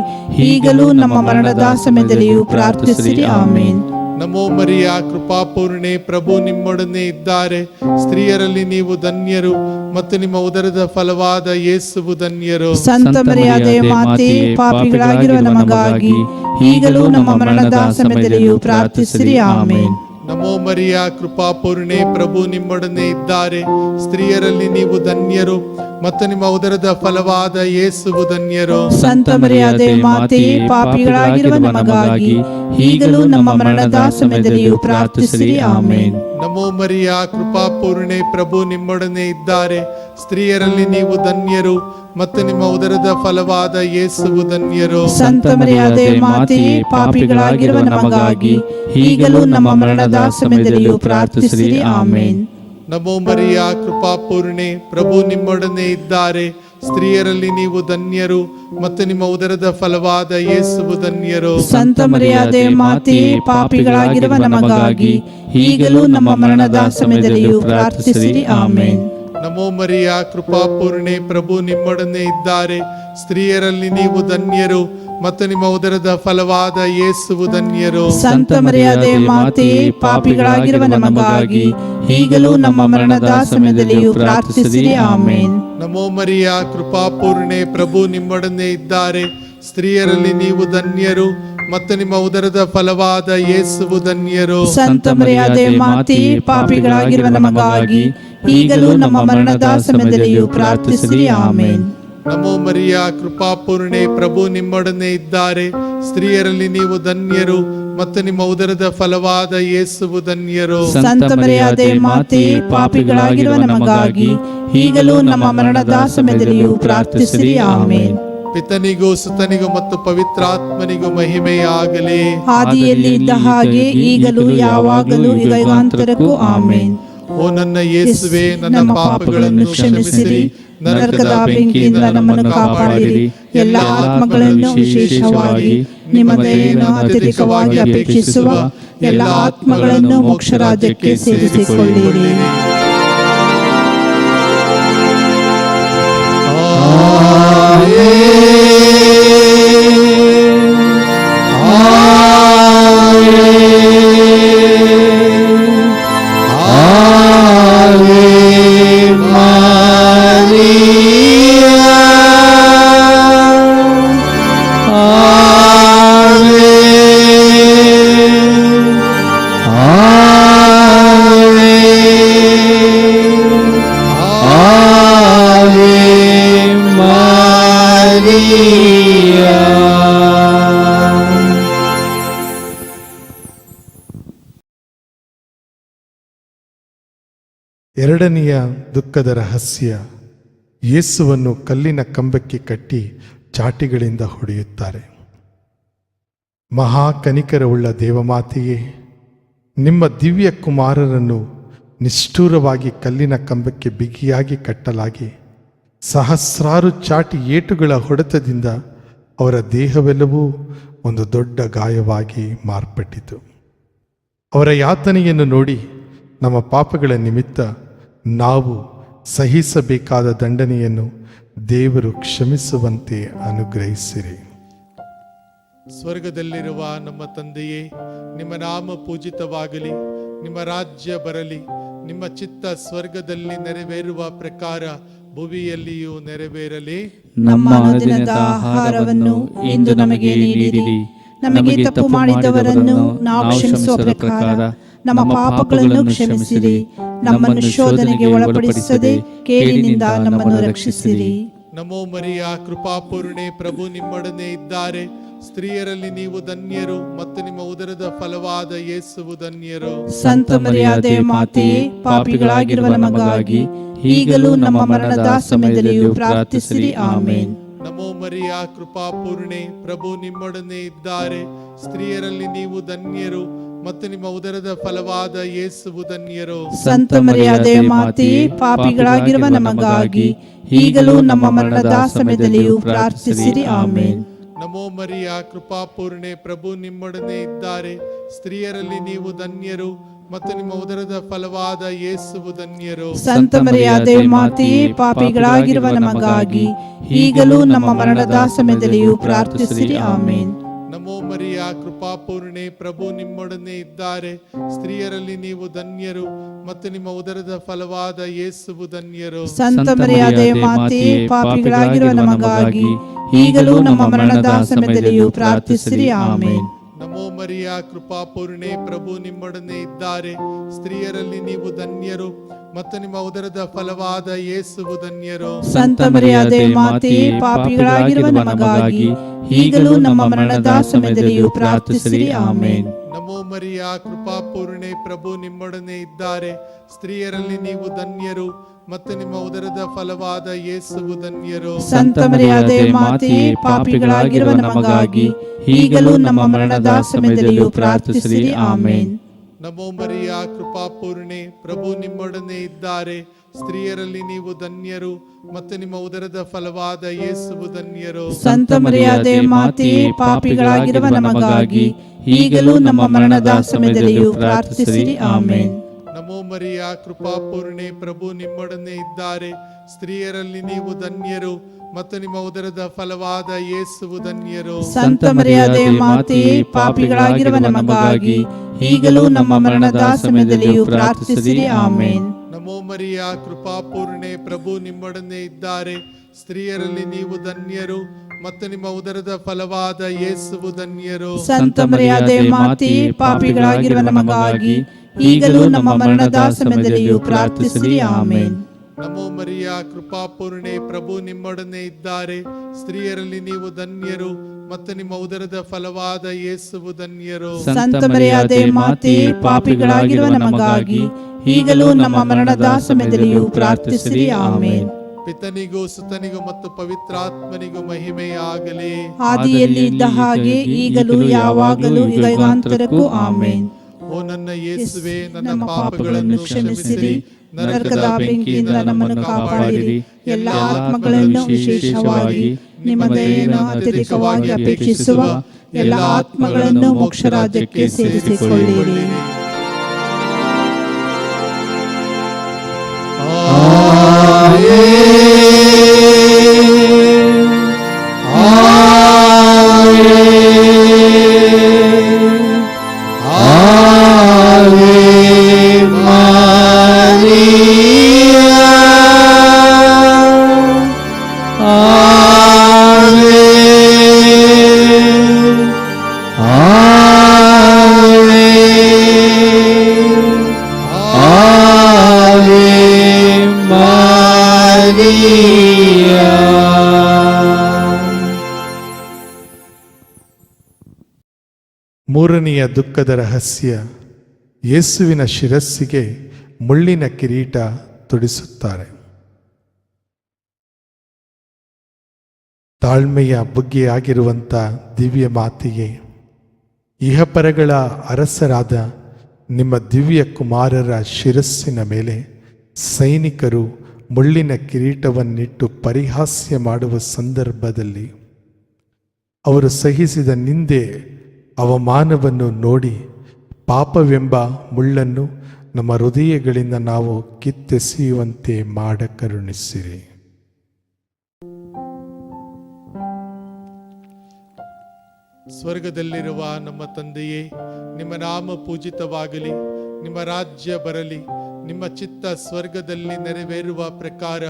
ಈಗಲೂ ನಮ್ಮ ಮರಣದ ಸಮಯದಲ್ಲಿಯೂ ಪ್ರಾರ್ಥಿಸಿರಿ. ಆಮೇನ್. ನಮೋ ಮರಿಯ ಕೃಪಾಪೂರ್ಣೆ, ಪ್ರಭು ನಿಮ್ಮೊಡನೆ ಇದ್ದಾರೆ. ಸ್ತ್ರೀಯರಲ್ಲಿ ನೀವು ಧನ್ಯರು ಮತ್ತು ನಿಮ್ಮ ಉದರದ ಫಲವಾದ ಯೇಸುವು ಧನ್ಯರು. ಸಂತ ಮರಿಯಾದೆ ಮಾತೆ, ಪಾಪಿಗಳಾಗಿರುವ ನಮಗಾಗಿ ಈಗಲೂ ನಮ್ಮ ಮರಣದ ಸಮಯದಲ್ಲಿಯೂ ಪ್ರಾರ್ಥಿಸಿರಿ. ಆಮೇನ್. ನಮೋ ಮರಿಯ ಕೃಪಾಪೂರ್ಣೆ, ಪ್ರಭು ನಿಮ್ಮೊಡನೆ ಇದ್ದಾರೆ. ಸ್ತ್ರೀಯರಲ್ಲಿ ನೀವು ಧನ್ಯರು ಮತ್ತು ನಿಮ್ಮ ಉದರದ ಫಲವಾದ ಯೇಸುವು ಧನ್ಯರು. ಸಂತ ಮರಿಯಾದೆ ಮಾತೆ, ಪಾಪಿಗಳಾಗಿರುವ ನಮಗಾಗಿ ಈಗಲೂ ನಮ್ಮ ಮರಣದ ಸಮಯದಲ್ಲಿಯೂ ಪ್ರಾರ್ಥಿಸಿರಿ. ಆಮೇನ್. ನಮೋ ಮರಿಯ ಕೃಪಾಪೂರ್ಣೆ, ಪ್ರಭು ನಿಮ್ಮೊಡನೆ ಇದ್ದಾರೆ. ಸ್ತ್ರೀಯರಲ್ಲಿ ನೀವು ಧನ್ಯರು ಮತ್ತು ನಿಮ್ಮ ಉದರದ ಫಲವಾದ ಯೇಸುವು ಧನ್ಯರು. ಸಂತ ಮರಿಯಾದೆ ಮಾತೆ, ಪಾಪಿಗಳಾಗಿರುವ ನಮಗಾಗಿ ಈಗಲೂ ನಮ್ಮ ಮರಣದ ಸಮಯದಲ್ಲಿಯೂ ಪ್ರಾರ್ಥಿಸಿರಿ. ಆಮೇನ್. ನಮೋ ಮರಿಯ ಕೃಪಾಪೂರ್ಣೆ, ಪ್ರಭು ನಿಮ್ಮೊಡನೆ ಇದ್ದಾರೆ. ಸ್ತ್ರೀಯರಲ್ಲಿ ನೀವು ಧನ್ಯರು ಮತ್ತು ನಿಮ್ಮ ಉದರದ ಫಲವಾದ ಯೇಸುವು ಧನ್ಯರು. ಸಂತ ಮರಿಯಾದೆ ಮಾತೆ, ಪಾಪಿಗಳಾಗಿರುವ ನಮಗಾಗಿ ಈಗಲೂ ನಮ್ಮ ಮರಣದ ಸಮಯದಲ್ಲಿಯೂ ಪ್ರಾರ್ಥಿಸಿರಿ. ಆಮೇನ್. ನಮೋ ಮರಿಯ ಕೃಪಾಪೂರ್ಣೆ, ಪ್ರಭು ನಿಮ್ಮೊಡನೆ ಇದ್ದಾರೆ. ಸ್ತ್ರೀಯರಲ್ಲಿ ನೀವು ಧನ್ಯರು ಮತ್ತು ನಿಮ್ಮ ಉದರದ ಫಲವಾದ ಯೇಸುವು ಧನ್ಯರು. ಸಂತ ಮರಿಯಾದೆ ಮಾತೆ, ಪಾಪಿಗಳಾಗಿರುವ ನಮಗಾಗಿ ಈಗಲೂ ನಮ್ಮ ಮರಣದ ಸಮಯದಲ್ಲಿಯೂ ಪ್ರಾರ್ಥಿಸಿರಿ. ಆಮೇನ್. ನಮೋ ಮರಿಯ ಕೃಪಾಪೂರ್ಣೆ, ಪ್ರಭು ನಿಮ್ಮೊಡನೆ ಇದ್ದಾರೆ. ಸ್ತ್ರೀಯರಲ್ಲಿ ನೀವು ಧನ್ಯರು ಮತ್ತು ನಿಮ್ಮ ಉದರದ ಫಲವಾದ ಯೇಸುವು ಧನ್ಯರು. ಸಂತ ಮರಿಯಾದೆ ಮಾತೆ, ಪಾಪಿಗಳಾಗಿರುವ ನಮಗಾಗಿ ಈಗಲೂ ನಮ್ಮ ಮರಣದ ಸಮಯದಲ್ಲಿಯೂ ಪ್ರಾರ್ಥಿಸಿರಿ. ಆಮೇನ್. ನಮೋ ಮರಿಯ ಕೃಪಾಪೂರ್ಣೆ, ಪ್ರಭು ನಿಮ್ಮೊಡನೆ ಇದ್ದಾರೆ. ಸ್ತ್ರೀಯರಲ್ಲಿ ನೀವು ಧನ್ಯರು ಮತ್ತು ನಿಮ್ಮ ಉದರದ ಫಲವಾದ ಯೇಸುವು ಧನ್ಯರು. ಸಂತ ಮರಿಯಾದೆ ಮಾತೆ, ಪಾಪಿಗಳಾಗಿರುವ ನಮಗಾಗಿ ಈಗಲೂ ನಮ್ಮ ಮರಣದ ಸಮಯದಲ್ಲಿಯೂ ಪ್ರಾರ್ಥಿಸಿರಿ. ಆಮೇನ್. ಪಿತನಿಗೂ ಸುತನಿಗೂ ಮತ್ತು ಪವಿತ್ರಾತ್ಮನಿಗೂ ಮಹಿಮೆಯಾಗಲಿ. ಆದಿಯಲ್ಲಿ ಇದ್ದ ಹಾಗೆ ಈಗಲೂ ಯಾವಾಗಲೂ ಯುಗಾಂತರಕ್ಕೂ. ಆಮೇನ್. ಓ ನನ್ನ ಯೇಸುವೆ, ನನ್ನ ಪಾಪಗಳನ್ನು ಕ್ಷಮಿಸಿರಿ, ನರಕದ ಬೆಂಕಿಯಿಂದ ನಮ್ಮನ್ನು ಕಾಪಾಡಿರಿ. ಎಲ್ಲ ಆತ್ಮಗಳನ್ನು, ವಿಶೇಷವಾಗಿ ನಿಮ್ಮ ದಯೆಯನ್ನು ಅತ್ಯಧಿಕವಾಗಿ ಅಪೇಕ್ಷಿಸುವ ಎಲ್ಲ ಆತ್ಮಗಳನ್ನು ಮೋಕ್ಷ ರಾಜ್ಯಕ್ಕೆ ಸೇರಿಸಿಕೊಳ್ಳಿರಿ. ಎರಡನೆಯ ದುಃಖದ ರಹಸ್ಯ, ಯೇಸುವನ್ನು ಕಲ್ಲಿನ ಕಂಬಕ್ಕೆ ಕಟ್ಟಿ ಚಾಟಿಗಳಿಂದ ಹೊಡೆಯುತ್ತಾರೆ. ಮಹಾ ಕನಿಕರವುಳ್ಳ ದೇವಮಾತೆಯೇ, ನಿಮ್ಮ ದಿವ್ಯ ಕುಮಾರರನ್ನು ನಿಷ್ಠೂರವಾಗಿ ಕಲ್ಲಿನ ಕಂಬಕ್ಕೆ ಬಿಗಿಯಾಗಿ ಕಟ್ಟಲಾಗಿ ಸಹಸ್ರಾರು ಚಾಟಿ ಏಟುಗಳ ಹೊಡೆತದಿಂದ ಅವರ ದೇಹವೆಲ್ಲವೂ ಒಂದು ದೊಡ್ಡ ಗಾಯವಾಗಿ ಮಾರ್ಪಟ್ಟಿತು. ಅವರ ಯಾತನೆಯನ್ನು ನೋಡಿ ನಮ್ಮ ಪಾಪಗಳ ನಿಮಿತ್ತ ನಾವು ಸಹಿಸಬೇಕಾದ ದಂಡನೆಯನ್ನು ದೇವರು ಕ್ಷಮಿಸುವಂತೆ ಅನುಗ್ರಹಿಸಿರಿ. ಸ್ವರ್ಗದಲ್ಲಿರುವ ನಮ್ಮ ತಂದೆಯೇ, ನಿಮ್ಮ ನಾಮ ಪೂಜಿತವಾಗಲಿ, ನಿಮ್ಮ ರಾಜ್ಯ ಬರಲಿ, ನಿಮ್ಮ ಚಿತ್ತ ಸ್ವರ್ಗದಲ್ಲಿ ನೆರವೇರುವ ಪ್ರಕಾರ ಭುವಿಯಲ್ಲಿಯೂ ನೆರವೇರಲಿ. ನಮ್ಮ ಅನುದಿನದ ಆಹಾರವನ್ನು ಇಂದು ನಮಗೆ ನೀಡಿರಿ. ನಮಗೆ ತಪ್ಪು ಮಾಡಿದವರನ್ನು ನಾವು ಕ್ಷಮಿಸುವ ಪ್ರಕಾರ ನಮ್ಮ ಪಾಪಗಳನ್ನು ಕ್ಷಮಿಸಿರಿ. ನಮ್ಮನ್ನು ಶೋಧನೆಗೆ ಒಳಪಡಿಸದೆ ಕೇಡಿನಿಂದ ನಮ್ಮನ್ನು ರಕ್ಷಿಸಿರಿ. ನಮೋ ಮರಿಯ ಕೃಪಾಪೂರ್ಣೆ, ಪ್ರಭು ನಿಮ್ಮೊಡನೆ ಇದ್ದಾರೆ. ಸ್ತ್ರೀಯರಲ್ಲಿ ನೀವು ಧನ್ಯರು ಮತ್ತು ನಿಮ್ಮ ಉದರದ ಫಲವಾದ ಯೇಸುವು ಧನ್ಯರು. ಸಂತ ಮರಿಯಾದೆ ಮಾತೆಯೇ, ಪಾಪಿಗಳಾಗಿರುವ ನಮಗಾಗಿ ಈಗಲೂ ನಮ್ಮ ಮರಣದ ಸಮಯದಲ್ಲಿಯೂ ಪ್ರಾರ್ಥಿಸಿರಿ. ಆಮೇನ್. ನಮೋ ಮರಿಯ ಕೃಪಾಪೂರ್ಣೆ, ಪ್ರಭು ನಿಮ್ಮೊಡನೆ ಇದ್ದಾರೆ. ಸ್ತ್ರೀಯರಲ್ಲಿ ನೀವು ಧನ್ಯರು ಮತ್ತು ನಿಮ್ಮ ಉದರದ ಫಲವಾದ ಯೇಸುವು ಧನ್ಯರು. ಸಂತ ಮರಿಯಾದೆ ಮಾತೆಯೇ, ಪಾಪಿಗಳಾಗಿರುವ ನಮಗಾಗಿ ಈಗಲೂ ನಮ್ಮ ಮರಣದ ಸಮಯದಲ್ಲಿಯೂ ಪ್ರಾರ್ಥಿಸಿರಿ. ಆಮೇನ್. ನಮೋ ಮರಿಯ ಕೃಪಾಪೂರ್ಣೆ, ಪ್ರಭು ನಿಮ್ಮೊಡನೆ ಇದ್ದಾರೆ. ಸ್ತ್ರೀಯರಲ್ಲಿ ನೀವು ಧನ್ಯರು ಮತ್ತು ನಿಮ್ಮ ಉದರದ ಫಲವಾದ ಯೇಸುವು ಧನ್ಯರು. ಸಂತ ಮರಿಯಾದೆ ಮಾತೆಯೇ, ಪಾಪಿಗಳಾಗಿರುವ ನಮಗಾಗಿ ಈಗಲೂ ನಮ್ಮ ಮರಣದ ಸಮಯದಲ್ಲಿಯೂ ಪ್ರಾರ್ಥಿಸಿರಿ. ಆಮೇನ್. ನಮೋ ಮರಿಯ ಕೃಪಾಪೂರ್ಣೆ, ಪ್ರಭು ನಿಮ್ಮೊಡನೆ ಇದ್ದಾರೆ. ಸ್ತ್ರೀಯರಲ್ಲಿ ನೀವು ಧನ್ಯರು ಮತ್ತು ನಿಮ್ಮ ಉದರದ ಫಲವಾದ ಯೇಸುವು ಧನ್ಯರು. ಸಂತ ಮರಿಯಾದೆ ಮಾತೆಯೇ, ಪಾಪಿಗಳಾಗಿರುವ ನಮಗಾಗಿ ಈಗಲೂ ನಮ್ಮ ಮರಣದ ಸಮಯದಲ್ಲಿಯೂ ಪ್ರಾರ್ಥಿಸಿರಿ. ಆಮೇನ್. ನಮೋ ಮರಿಯ ಕೃಪಾಪೂರ್ಣೆ, ಪ್ರಭು ನಿಮ್ಮೊಡನೆ ಇದ್ದಾರೆ. ಸ್ತ್ರೀಯರಲ್ಲಿ ನೀವು ಧನ್ಯರು ಮತ್ತು ನಿಮ್ಮ ಉದರದ ಫಲವಾದ ಯೇಸುವು ಧನ್ಯರು. ಸಂತ ಮರಿಯಾದೆ ಮಾತೆಯೇ, ಪಾಪಿಗಳಾಗಿರುವ ನಮಗಾಗಿ ಈಗಲೂ ನಮ್ಮ ಮರಣದ ಸಮಯದಲ್ಲಿಯೂ ಪ್ರಾರ್ಥಿಸಿರಿ. ಆಮೇನ್. ನಮೋ ಮರಿಯ ಕೃಪಾಪೂರ್ಣೆ, ಪ್ರಭು ನಿಮ್ಮೊಡನೆ ಇದ್ದಾರೆ. ಸ್ತ್ರೀಯರಲ್ಲಿ ನೀವು ಧನ್ಯರು ಮತ್ತು ನಿಮ್ಮ ಉದರದ ಫಲವಾದ ಯೇಸುವು ಧನ್ಯರು. ಸಂತ ಮರಿಯಾದೆ ಮಾತೆಯೇ, ಪಾಪಿಗಳಾಗಿರುವ ನಮಗಾಗಿ ಈಗಲೂ ನಮ್ಮ ಮರಣದ ಸಮಯದಲ್ಲಿಯೂ ಪ್ರಾರ್ಥಿಸಿರಿ. ಆಮೇನ್. ನಮೋ ಮರಿಯ ಕೃಪಾಪೂರ್ಣೆ, ಪ್ರಭು ನಿಮ್ಮೊಡನೆ ಇದ್ದಾರೆ. ಸ್ತ್ರೀಯರಲ್ಲಿ ನೀವು ಧನ್ಯರು ಮತ್ತು ನಿಮ್ಮ ಉದರದ ಫಲವಾದ ಯೇಸುವು ಧನ್ಯರು. ಸಂತ ಮರಿಯಾದೆ ಮಾತೆಯೇ, ಪಾಪಿಗಳಾಗಿರುವ ನಮಗಾಗಿ ಈಗಲೂ ನಮ್ಮ ಮರಣದ ಸಮಯದಲ್ಲಿಯೂ ಪ್ರಾರ್ಥಿಸಿರಿ. ಆಮೇನ್. ನಮೋ ಮರಿಯ ಕೃಪಾಪೂರ್ಣೆ, ಪ್ರಭು ನಿಮ್ಮೊಡನೆ ಇದ್ದಾರೆ. ಸ್ತ್ರೀಯರಲ್ಲಿ ನೀವು ಧನ್ಯರು ಮತ್ತು ನಿಮ್ಮ ಉದರದ ಫಲವಾದ ಯೇಸುವು ಧನ್ಯರು. ಸಂತ ಮರಿಯಾದೆ ಮಾತೆಯೇ, ಪಾಪಿಗಳಾಗಿರುವ ನಮಗಾಗಿ ಈಗಲೂ ನಮ್ಮ ಮರಣದ ಸಮಯದಲ್ಲಿಯೂ ಪ್ರಾರ್ಥಿಸಿರಿ. ಆಮೇನ್. ನಮೋ ಮರಿಯ ಕೃಪಾಪೂರ್ಣೆ, ಪ್ರಭು ನಿಮ್ಮೊಡನೆ ಇದ್ದಾರೆ. ಸ್ತ್ರೀಯರಲ್ಲಿ ನೀವು ಧನ್ಯರು ಮತ್ತು ನಿಮ್ಮ ಉದರದ ಫಲವಾದ ಯೇಸುವು ಧನ್ಯರು. ಸಂತ ಮರಿಯಾದೆ ಮಾತೆಯೇ, ಪಾಪಿಗಳಾಗಿರುವ ನಮಗಾಗಿ ಈಗಲೂ ನಮ್ಮ ಮರಣದ ಸಮಯದಲ್ಲಿಯೂ ಪ್ರಾರ್ಥಿಸಿರಿ. ಆಮೇನ್. ನಮೋ ಮರಿಯ ಕೃಪಾಪೂರ್ಣೆ, ಪ್ರಭು ನಿಮ್ಮೊಡನೆ ಇದ್ದಾರೆ. ಸ್ತ್ರೀಯರಲ್ಲಿ ನೀವು ಧನ್ಯರು ಮತ್ತು ನಿಮ್ಮ ಉದರದ ಫಲವಾದ ಯೇಸುವು ಧನ್ಯರು. ಸಂತ ಮರಿಯಾದೆ ಮಾತೆಯೇ, ಪಾಪಿಗಳಾಗಿರುವ ನಮಗಾಗಿ ಈಗಲೂ ನಮ್ಮ ಮರಣದ ಸಮಯದಲ್ಲಿಯೂ ಪ್ರಾರ್ಥಿಸಿರಿ. ಆಮೇನ್. ಪಿತನಿಗೂ ಸುತನಿಗೂ ಮತ್ತು ಪವಿತ್ರಾತ್ಮನಿಗೂ ಮಹಿಮೆಯಾಗಲಿ. ಆದಿಯಲ್ಲಿ ಇದ್ದ ಹಾಗೆ ಈಗಲೂ ಯಾವಾಗಲೂ ಯುಗಾಂತರಕ್ಕೂ. ಆಮೇನ್. ಓ ನನ್ನ ಯೇಸುವೆ, ನನ್ನ ಪಾಪಗಳನ್ನು ಕ್ಷಮಿಸಿರಿ, ನರಕದ ಬೆಂಕಿಯಿಂದ ನಮ್ಮನ್ನು ಕಾಪಾಡಿರಿ. ಎಲ್ಲ ಆತ್ಮಗಳನ್ನು, ವಿಶೇಷವಾಗಿ ನಿಮ್ಮ ದಯೆಯನ್ನು ಅತ್ಯಧಿಕವಾಗಿ ಅಪೇಕ್ಷಿಸುವ ಎಲ್ಲ ಆತ್ಮಗಳನ್ನು ಮೋಕ್ಷ ರಾಜ್ಯಕ್ಕೆ ಸೇರಿಸಿಕೊಳ್ಳಿರಿ. ಮೂರನೆಯ ದುಃಖದ ರಹಸ್ಯ, ಯೇಸುವಿನ ಶಿರಸ್ಸಿಗೆ ಮುಳ್ಳಿನ ಕಿರೀಟ ತೊಡಿಸುತ್ತಾರೆ. ತಾಳ್ಮೆಯ ಬುಗ್ಗೆಯಾಗಿರುವಂಥ ದಿವ್ಯ ಮಾತೆಗೆ, ಇಹಪರಗಳ ಅರಸರಾದ ನಿಮ್ಮ ದಿವ್ಯ ಕುಮಾರರ ಶಿರಸ್ಸಿನ ಮೇಲೆ ಸೈನಿಕರು ಮುಳ್ಳಿನ ಕಿರೀಟವನ್ನಿಟ್ಟು ಪರಿಹಾಸ್ಯ ಮಾಡುವ ಸಂದರ್ಭದಲ್ಲಿ ಅವರು ಸಹಿಸಿದ ನಿಂದೆ ಅವಮಾನವನ್ನು ನೋಡಿ ಪಾಪವೆಂಬ ಮುಳ್ಳನ್ನು ನಮ್ಮ ಹೃದಯಗಳಿಂದ ನಾವು ಕಿತ್ತೆಸೆಯುವಂತೆ ಮಾಡ ಕರುಣಿಸಿರಿ. ಸ್ವರ್ಗದಲ್ಲಿರುವ ನಮ್ಮ ತಂದೆಯೇ, ನಿಮ್ಮ ನಾಮ ಪೂಜಿತವಾಗಲಿ, ನಿಮ್ಮ ರಾಜ್ಯ ಬರಲಿ, ನಿಮ್ಮ ಚಿತ್ತ ಸ್ವರ್ಗದಲ್ಲಿ ನೆರವೇರುವ ಪ್ರಕಾರ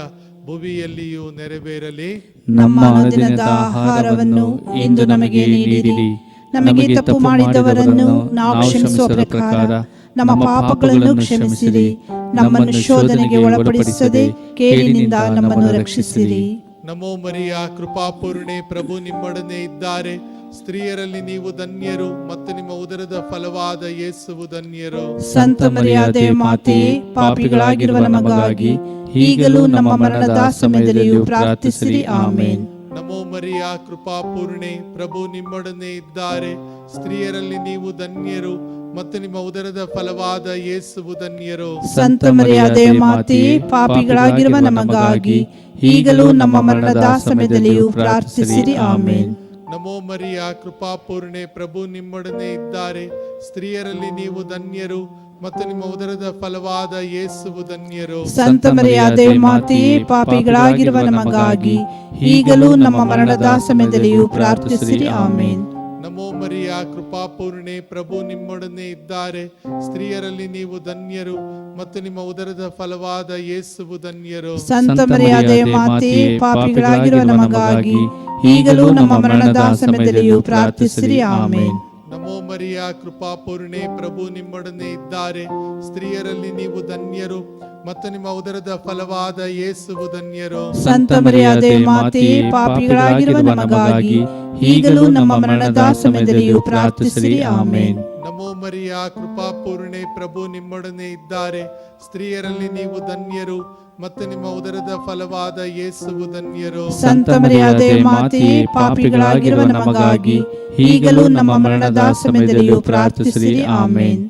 ಭುವಿಯಲ್ಲಿಯೂ ನೆರವೇರಲಿ. ನಮ್ಮ ಅನುದಿನದ ಆಹಾರವನ್ನು ಇಂದು ನಮಗೆ ನೀಡಿರಿ. ನಮಗೆ ತಪ್ಪು ಮಾಡಿದವರನ್ನು ನಾವು ಕ್ಷಮಿಸುವ ಪ್ರಕಾರ ನಮ್ಮ ಪಾಪಗಳನ್ನು ಕ್ಷಮಿಸಿರಿ. ನಮ್ಮನ್ನು ಶೋಧನೆಗೆ ಒಳಪಡಿಸದೆ ಕೇಡಿನಿಂದ ನಮ್ಮನ್ನು ರಕ್ಷಿಸಿರಿ. ನಮೋ ಮರಿಯ ಕೃಪಾಪೂರ್ಣೆ, ಪ್ರಭು ನಿಮ್ಮೊಡನೆ ಇದ್ದಾರೆ. ಸ್ತ್ರೀಯರಲ್ಲಿ ನೀವು ಧನ್ಯರು ಮತ್ತು ನಿಮ್ಮ ಉದರದ ಫಲವಾದ ಯೇಸುವು ಧನ್ಯರು. ಸಂತ ಮರಿಯಾದೆ ಮಾತೆಯೇ, ಪಾಪಿಗಳಾಗಿರುವ ನಮಗಾಗಿ ಈಗಲೂ ನಮ್ಮ ಮರಣದ ಸಮಯದಲ್ಲಿಯೂ ಪ್ರಾರ್ಥಿಸಿರಿ. ಆಮೇನ್. ನಮೋ ಮರಿಯ ಕೃಪಾಪೂರ್ಣೆ, ಪ್ರಭು ನಿಮ್ಮೊಡನೆ ಇದ್ದಾರೆ. ಸ್ತ್ರೀಯರಲ್ಲಿ ನೀವು ಧನ್ಯರು ಮತ್ತು ನಿಮ್ಮ ಉದರದ ಫಲವಾದ ಯೇಸುವು ಧನ್ಯರು. ಸಂತ ಮರಿಯಾದೆ ಮಾತೆಯೇ, ಪಾಪಿಗಳಾಗಿರುವ ನಮಗಾಗಿ ಈಗಲೂ ನಮ್ಮ ಮರಣದ ಸಮಯದಲ್ಲಿಯೂ ಪ್ರಾರ್ಥಿಸಿರಿ. ಆಮೇನ್. ನಮೋ ಮರಿಯ ಕೃಪಾಪೂರ್ಣೆ, ಪ್ರಭು ನಿಮ್ಮೊಡನೆ ಇದ್ದಾರೆ. ಸ್ತ್ರೀಯರಲ್ಲಿ ನೀವು ಧನ್ಯರು ಮತ್ತು ನಿಮ್ಮ ಉದರದ ಫಲವಾದ ಯೇಸುವು ಧನ್ಯರು. ಸಂತ ಮರಿಯಾದೆ ಮಾತೆಯೇ, ಪಾಪಿಗಳಾಗಿರುವ ನಮಗಾಗಿ ಈಗಲೂ ನಮ್ಮ ಮರಣದ ಸಮಯದಲ್ಲಿಯೂ ಪ್ರಾರ್ಥಿಸಿರಿ. ಆಮೇನ್. ನಮೋ ಮರಿಯ ಕೃಪಾಪೂರ್ಣೆ, ಪ್ರಭು ನಿಮ್ಮೊಡನೆ ಇದ್ದಾರೆ. ಸ್ತ್ರೀಯರಲ್ಲಿ ನೀವು ಧನ್ಯರು ಮತ್ತು ನಿಮ್ಮ ಉದರದ ಫಲವಾದ ಯೇಸುವು ಧನ್ಯರು. ಸಂತ ಮರಿಯಾದೆ ಮಾತೆ, ಪಾಪಿಗಳಾಗಿರುವ ನಮಗಾಗಿ ಈಗಲೂ ನಮ್ಮ ಮರಣದ ಸಮಯದಲ್ಲಿಯೂ ಪ್ರಾರ್ಥಿಸಿರಿ. ಆಮೇನ್. ನಮೋ ಮರಿಯ ಕೃಪಾಪೂರ್ಣೆ, ಪ್ರಭು ನಿಮ್ಮೊಡನೆ ಇದ್ದಾರೆ. ಸ್ತ್ರೀಯರಲ್ಲಿ ನೀವು ಧನ್ಯರು ಮತ್ತು ನಿಮ್ಮ ಉದರದ ಫಲವಾದ ಯೇಸುವು ಧನ್ಯರು. ಸಂತ ಮರಿಯಾದೆ ಮಾತೆ, ಪಾಪಿಗಳಾಗಿರುವ ನಮಗಾಗಿ ಈಗಲೂ ನಮ್ಮ ಮರಣದ ಸಮಯದಲ್ಲಿಯೂ ಪ್ರಾರ್ಥಿಸಿರಿ. ಆಮೇನ್. ನಮೋ ಮರಿಯ ಕೃಪಾಪೂರ್ಣೆ, ಪ್ರಭು ನಿಮ್ಮೊಡನೆ ಇದ್ದಾರೆ. ಸ್ತ್ರೀಯರಲ್ಲಿ ನೀವು ಧನ್ಯರು ಮತ್ತು ನಿಮ್ಮ ಉದರದ ಫಲವಾದ ಯೇಸುವು ಧನ್ಯರು. ಸಂತ ಮರಿಯಾದೆ ಮಾತೆ, ಪಾಪಿಗಳಾಗಿರುವ ನಮಗಾಗಿ ಈಗಲೂ ನಮ್ಮ ಮರಣದ ಸಮಯದಲ್ಲಿಯೂ ಪ್ರಾರ್ಥಿಸಿರಿ. ಆಮೇನ್.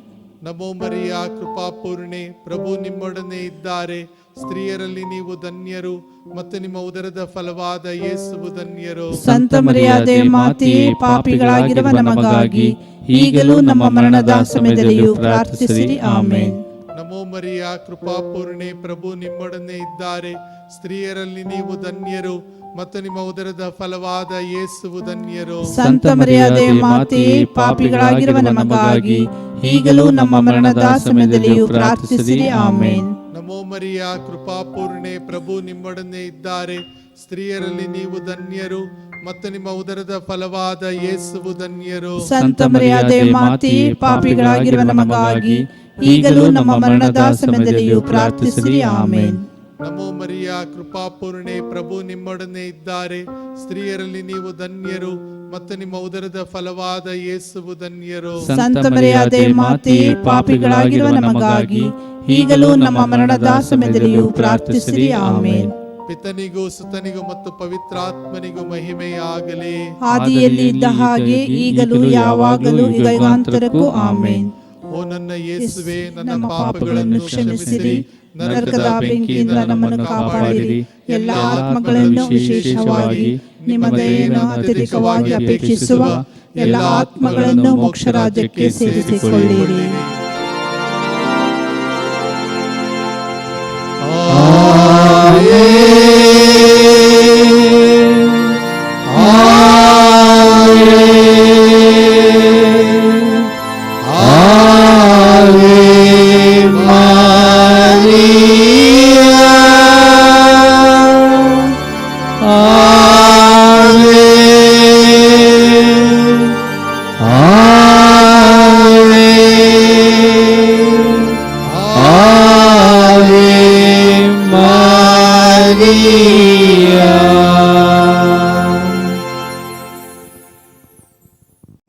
ನಮೋ ಮರಿಯ ಕೃಪಾಪೂರ್ಣೆ, ಪ್ರಭು ನಿಮ್ಮೊಡನೆ ಇದ್ದಾರೆ. ಸ್ತ್ರೀಯರಲ್ಲಿ ನೀವು ಧನ್ಯರು ಮತ್ತು ನಿಮ್ಮ ಉದರದ ಫಲವಾದ ಯೇಸುವು ಧನ್ಯರು. ಸಂತ ಮರಿಯಾದೆ ಮಾತೆ, ಪಾಪಿಗಳಾಗಿರುವ ನಮಗಾಗಿ ಈಗಲೂ ನಮ್ಮ ಮರಣದ ಸಮಯದಲ್ಲಿಯೂ ಪ್ರಾರ್ಥಿಸಿರಿ. ಆಮೇನ್. ನಮೋ ಮರಿಯ ಕೃಪಾಪೂರ್ಣೆ, ಪ್ರಭು ನಿಮ್ಮೊಡನೆ ಇದ್ದಾರೆ. ಸ್ತ್ರೀಯರಲ್ಲಿ ನೀವು ಧನ್ಯರು ಮತ್ತು ನಿಮ್ಮ ಉದರದ ಫಲವಾದ ಯೇಸುವು ಧನ್ಯರು. ಸಂತ ಮರಿಯಾದೆ ಮಾತೆ, ಪಾಪಿಗಳಾಗಿರುವ ನಮಗಾಗಿ ಈಗಲೂ ನಮ್ಮ ಮರಣದ ಸಮಯದಲ್ಲಿಯೂ ಪ್ರಾರ್ಥಿಸಿರಿ. ಆಮೇನ್. ನಮೋ ಮರಿಯ ಕೃಪಾಪೂರ್ಣೆ, ಪ್ರಭು ನಿಮ್ಮೊಡನೆ ಇದ್ದಾರೆ. ಸ್ತ್ರೀಯರಲ್ಲಿ ನೀವು ಧನ್ಯರು ಮತ್ತು ನಿಮ್ಮ ಉದರದ ಫಲವಾದ ಯೇಸುವು ಧನ್ಯರು. ಸಂತ ಮರಿಯಾದೆ ಮಾತೆ, ಪಾಪಿಗಳಾಗಿರುವ ನಮಗಾಗಿ ಈಗಲೂ ನಮ್ಮ ಮರಣದ ಸಮಯದಲ್ಲಿಯೂ ಪ್ರಾರ್ಥಿಸಿರಿ. ಆಮೇನ್. ನಮೋ ಮರಿಯ ಕೃಪಾಪೂರ್ಣೆ, ಪ್ರಭು ನಿಮ್ಮೊಡನೆ ಇದ್ದಾರೆ. ಸ್ತ್ರೀಯರಲ್ಲಿ ನೀವು ಧನ್ಯರು ಮತ್ತು ನಿಮ್ಮ ಉದರದ ಫಲವಾದ ಯೇಸುವು ಧನ್ಯರು. ಸಂತ ಮರಿಯಾದೆ ಮಾತೆ, ಪಾಪಿಗಳಾಗಿರುವ ನಮಗಾಗಿ ಈಗಲೂ ನಮ್ಮ ಮರಣದ ಸಮಯದಲ್ಲಿಯೂ ಪ್ರಾರ್ಥಿಸಿರಿ. ಆಮೇನ್. ಪಿತನಿಗೂ ಸುತನಿಗೂ ಮತ್ತು ಪವಿತ್ರಾತ್ಮನಿಗೂ ಮಹಿಮೆಯಾಗಲಿ. ಆದಿಯಲ್ಲಿ ಇದ್ದ ಹಾಗೆ ಈಗಲೂ ಯಾವಾಗಲೂ ಯುಗಾಂತರಕ್ಕೂ. ಆಮೇನ್. ಓ ನನ್ನ ಯೇಸುವೆ, ನನ್ನ ಪಾಪಗಳನ್ನು ಕ್ಷಮಿಸಿರಿ, ನರಕದ ಬೆಂಕಿಯಿಂದ ನಮ್ಮನ್ನು ಕಾಪಾಡಿರಿ. ಎಲ್ಲ ಆತ್ಮಗಳನ್ನು, ವಿಶೇಷವಾಗಿ ನಿಮ್ಮ ದಯೆಯನ್ನು ಅತ್ಯಧಿಕವಾಗಿ ಅಪೇಕ್ಷಿಸುವ ಎಲ್ಲ ಆತ್ಮಗಳನ್ನು ಮೋಕ್ಷ ರಾಜ್ಯಕ್ಕೆ ಸೇರಿಸಿಕೊಳ್ಳಿರಿ.